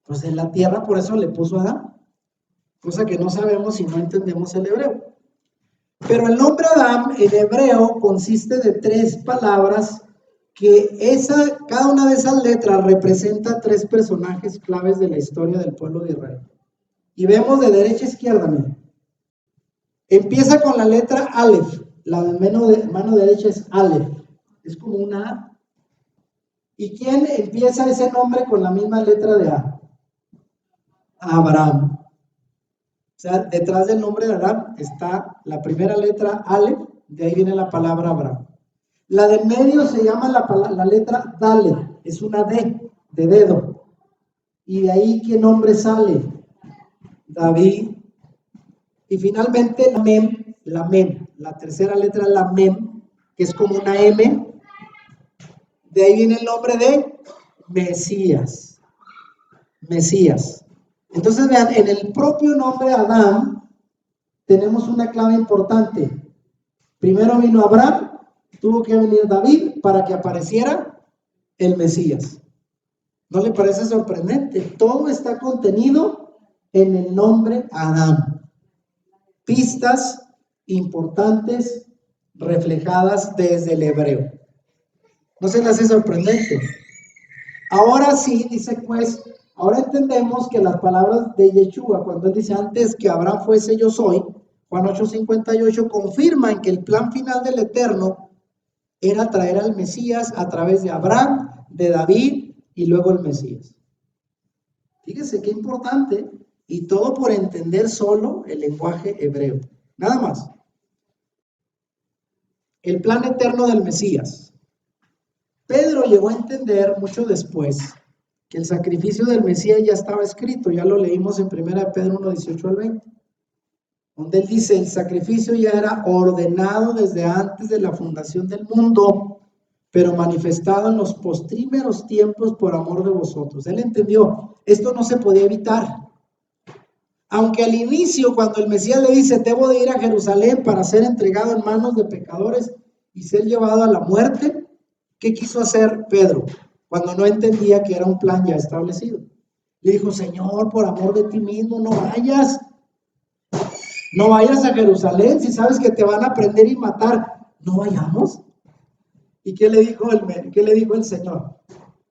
Pues en la tierra, por eso le puso Adán, cosa que no sabemos si no entendemos el hebreo. Pero el nombre Adam en hebreo consiste de 3 palabras que cada una de esas letras representa 3 personajes claves de la historia del pueblo de Israel. Y vemos de derecha a izquierda, miren. Empieza con la letra Aleph, la mano derecha es Aleph, es como una A. ¿Y quién empieza ese nombre con la misma letra de A? Abraham. O sea, detrás del nombre de Abraham está la primera letra Aleph, de ahí viene la palabra Abraham. La del medio se llama la letra Dalet, es una D, de dedo. Y de ahí, ¿qué nombre sale? David. Y finalmente la Mem, la tercera letra, la Mem, que es como una M. De ahí viene el nombre de Mesías. Mesías. Entonces, vean, en el propio nombre Adán tenemos una clave importante. Primero vino Abraham, tuvo que venir David para que apareciera el Mesías. ¿No le parece sorprendente? Todo está contenido en el nombre Adán. Pistas importantes reflejadas desde el hebreo. ¿No se le hace sorprendente? Ahora sí, dice pues, ahora entendemos que las palabras de Yeshua, cuando él dice antes que Abraham fuese yo soy, Juan 8:58, confirman que el plan final del Eterno era traer al Mesías a través de Abraham, de David y luego el Mesías. Fíjese qué importante, y todo por entender solo el lenguaje hebreo. Nada más. El plan eterno del Mesías. Pedro llegó a entender mucho después que el sacrificio del Mesías ya estaba escrito, ya lo leímos en 1 Pedro 1:18 al 20, donde él dice, el sacrificio ya era ordenado desde antes de la fundación del mundo, pero manifestado en los postrímeros tiempos por amor de vosotros. Él entendió, esto no se podía evitar. Aunque al inicio, cuando el Mesías le dice, debo de ir a Jerusalén para ser entregado en manos de pecadores y ser llevado a la muerte, ¿qué quiso hacer Pedro cuando no entendía que era un plan ya establecido? Le dijo, Señor, por amor de ti mismo, no vayas a Jerusalén si sabes que te van a prender y matar. No vayamos. ¿Y qué le dijo el Señor?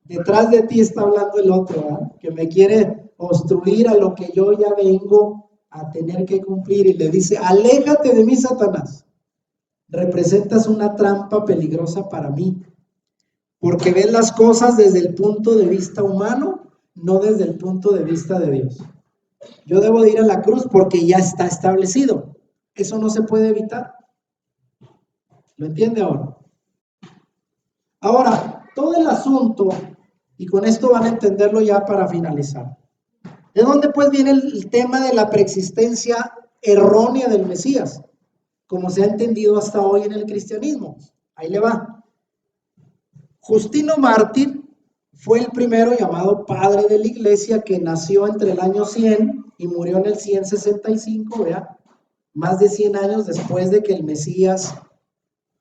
Detrás de ti está hablando el otro, ¿verdad? Que me quiere obstruir a lo que yo ya vengo a tener que cumplir. Y le dice, aléjate de mí, Satanás. Representas una trampa peligrosa para mí. Porque ves las cosas desde el punto de vista humano, no desde el punto de vista de Dios. Yo debo de ir a la cruz porque ya está establecido. Eso no se puede evitar. ¿Lo entiende ahora? Ahora, todo el asunto, y con esto van a entenderlo ya para finalizar. ¿De dónde pues viene el tema de la preexistencia errónea del Mesías? Como se ha entendido hasta hoy en el cristianismo. Ahí le va. Justino Mártir fue el primero llamado padre de la iglesia que nació entre el año 100 y murió en el 165, ¿vea? Más de 100 años después de que el Mesías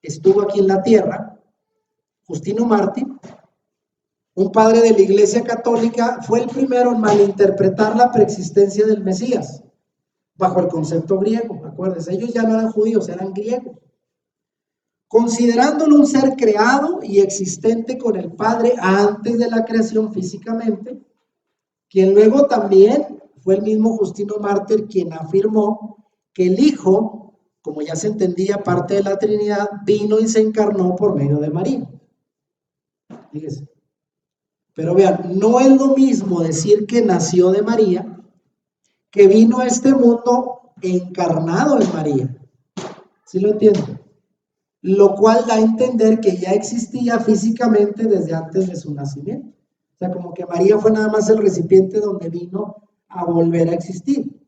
estuvo aquí en la tierra. Justino Mártir, un padre de la iglesia católica, fue el primero en malinterpretar la preexistencia del Mesías bajo el concepto griego. Acuérdense, ellos ya no eran judíos, eran griegos. Considerándolo un ser creado y existente con el Padre antes de la creación físicamente, quien luego también fue el mismo Justino Mártir quien afirmó que el Hijo, como ya se entendía parte de la Trinidad, vino y se encarnó por medio de María. Fíjese. Pero vean, no es lo mismo decir que nació de María que vino a este mundo encarnado en María. ¿Sí lo entienden? Lo cual da a entender que ya existía físicamente desde antes de su nacimiento. O sea, como que María fue nada más el recipiente donde vino a volver a existir.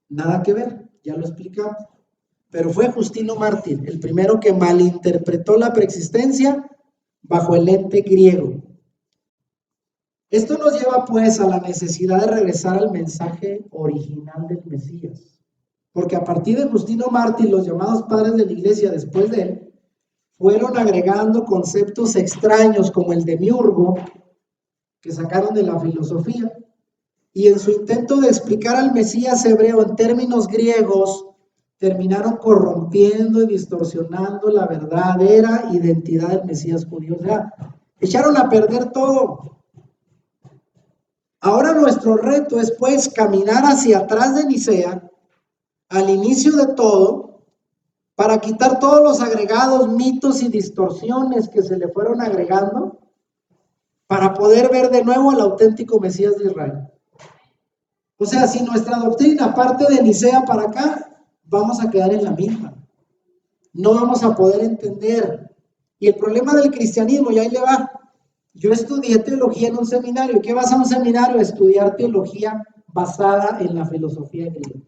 Nada que ver, ya lo explicamos. Pero fue Justino Mártir el primero que malinterpretó la preexistencia bajo el lente griego. Esto nos lleva pues a la necesidad de regresar al mensaje original del Mesías. Porque a partir de Justino Mártir, los llamados padres de la iglesia después de él, fueron agregando conceptos extraños como el demiurgo, que sacaron de la filosofía, y en su intento de explicar al Mesías hebreo en términos griegos, terminaron corrompiendo y distorsionando la verdadera identidad del Mesías judío. O sea, echaron a perder todo. Ahora nuestro reto es pues caminar hacia atrás de Nicea, al inicio de todo, para quitar todos los agregados, mitos y distorsiones que se le fueron agregando, para poder ver de nuevo al auténtico Mesías de Israel. O sea, si nuestra doctrina parte de Nicea para acá, vamos a quedar en la misma. No vamos a poder entender. Y el problema del cristianismo, y ahí le va. Yo estudié teología en un seminario. ¿Qué vas a un seminario? A estudiar teología basada en la filosofía griega.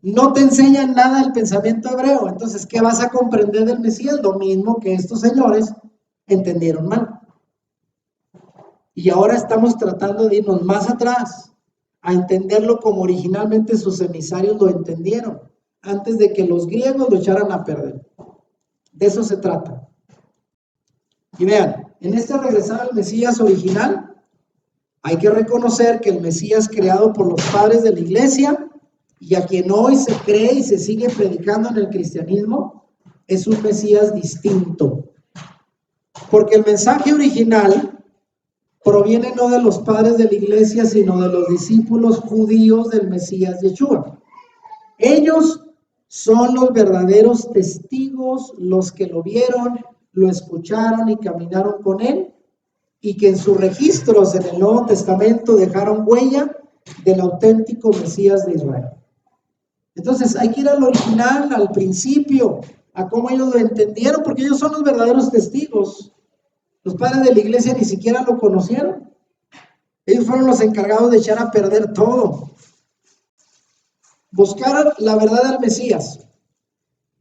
No te enseñan nada del pensamiento hebreo. Entonces, ¿qué vas a comprender del Mesías? Lo mismo que estos señores entendieron mal. Y ahora estamos tratando de irnos más atrás, a entenderlo como originalmente sus emisarios lo entendieron, antes de que los griegos lo echaran a perder. De eso se trata. Y vean, En este regresar al Mesías original, hay que reconocer que el Mesías creado por los padres de la iglesia y a quien hoy se cree y se sigue predicando en el cristianismo, es un Mesías distinto. Porque el mensaje original proviene no de los padres de la iglesia, sino de los discípulos judíos del Mesías Yeshua. Ellos son los verdaderos testigos, los que lo vieron, lo escucharon y caminaron con él, y que en sus registros en el Nuevo Testamento dejaron huella del auténtico Mesías de Israel. Entonces hay que ir al original, al principio, a cómo ellos lo entendieron, porque ellos son los verdaderos testigos. Los padres de la iglesia ni siquiera lo conocieron. Ellos fueron los encargados de echar a perder todo. Buscar la verdad del Mesías.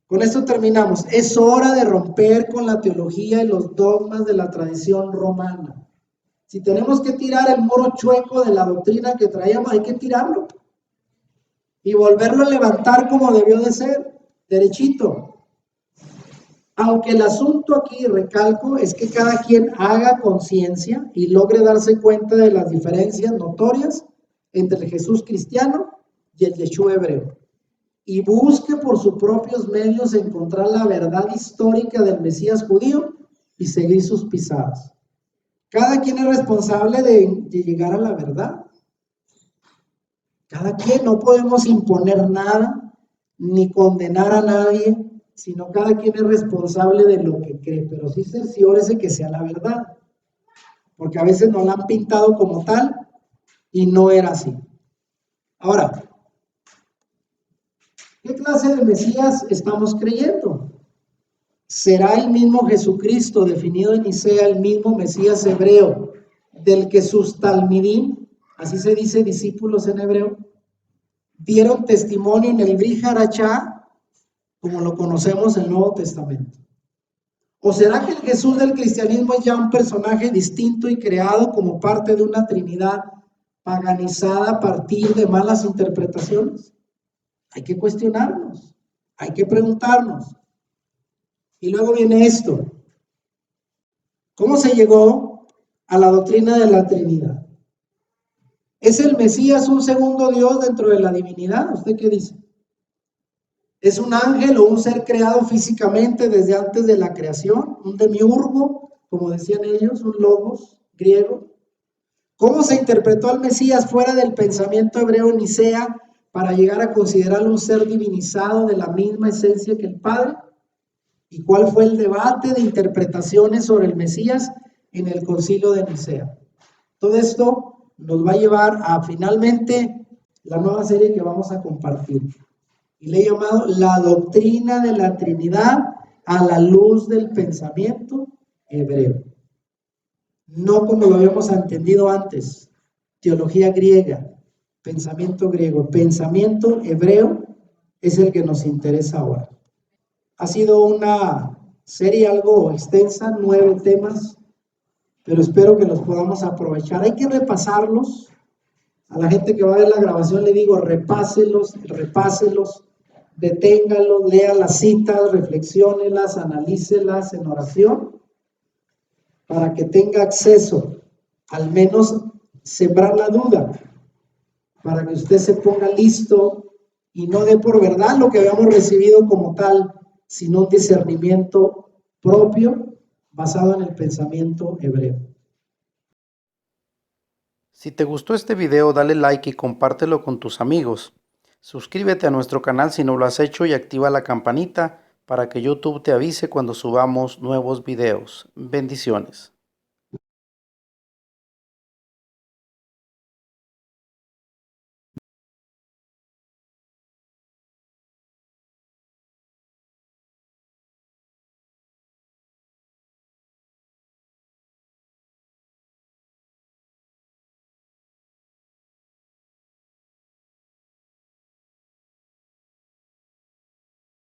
Con esto terminamos. Es hora de romper con la teología y los dogmas de la tradición romana. Si tenemos que tirar el muro chueco de la doctrina que traíamos, hay que tirarlo y volverlo a levantar como debió de ser, derechito. Aunque el asunto aquí, recalco, es que cada quien haga conciencia y logre darse cuenta de las diferencias notorias entre el Jesús cristiano y el Yeshua hebreo, y busque por sus propios medios encontrar la verdad histórica del Mesías judío y seguir sus pisadas. Cada quien es responsable de llegar a la verdad. Cada quien, no podemos imponer nada ni condenar a nadie, sino cada quien es responsable de lo que cree, pero sí cerciórese que sea la verdad, porque a veces nos la han pintado como tal y no era así. Ahora, ¿qué clase de Mesías estamos creyendo? ¿Será el mismo Jesucristo definido en Nicea, el mismo Mesías hebreo, del que sus talmidim, así se dice discípulos en hebreo, dieron testimonio en el Brit Hadashah, como lo conocemos en el Nuevo Testamento? ¿O será que el Jesús del cristianismo es ya un personaje distinto y creado como parte de una Trinidad paganizada a partir de malas interpretaciones? Hay que cuestionarnos, hay que preguntarnos. Y luego viene esto. ¿Cómo se llegó a la doctrina de la Trinidad? ¿Es el Mesías un segundo Dios dentro de la divinidad? ¿Usted qué dice? ¿Es un ángel o un ser creado físicamente desde antes de la creación? ¿Un demiurgo, como decían ellos, un logos griego? ¿Cómo se interpretó al Mesías fuera del pensamiento hebreo Nicea para llegar a considerarlo un ser divinizado de la misma esencia que el Padre? ¿Y cuál fue el debate de interpretaciones sobre el Mesías en el Concilio de Nicea? Todo esto nos va a llevar a finalmente la nueva serie que vamos a compartir. Y le he llamado La doctrina de la Trinidad a la luz del pensamiento hebreo. No como lo habíamos entendido antes, teología griega, pensamiento griego, pensamiento hebreo es el que nos interesa ahora. Ha sido una serie algo extensa, 9 temas, pero espero que los podamos aprovechar. Hay que repasarlos. A la gente que va a ver la grabación le digo, repáselos, deténgalos, lea las citas, reflexiónelas, analícelas en oración, para que tenga acceso, al menos sembrar la duda, para que usted se ponga listo y no dé por verdad lo que habíamos recibido como tal, sino un discernimiento propio basado en el pensamiento hebreo. Si te gustó este video, dale like y compártelo con tus amigos. Suscríbete a nuestro canal si no lo has hecho y activa la campanita para que YouTube te avise cuando subamos nuevos videos. Bendiciones.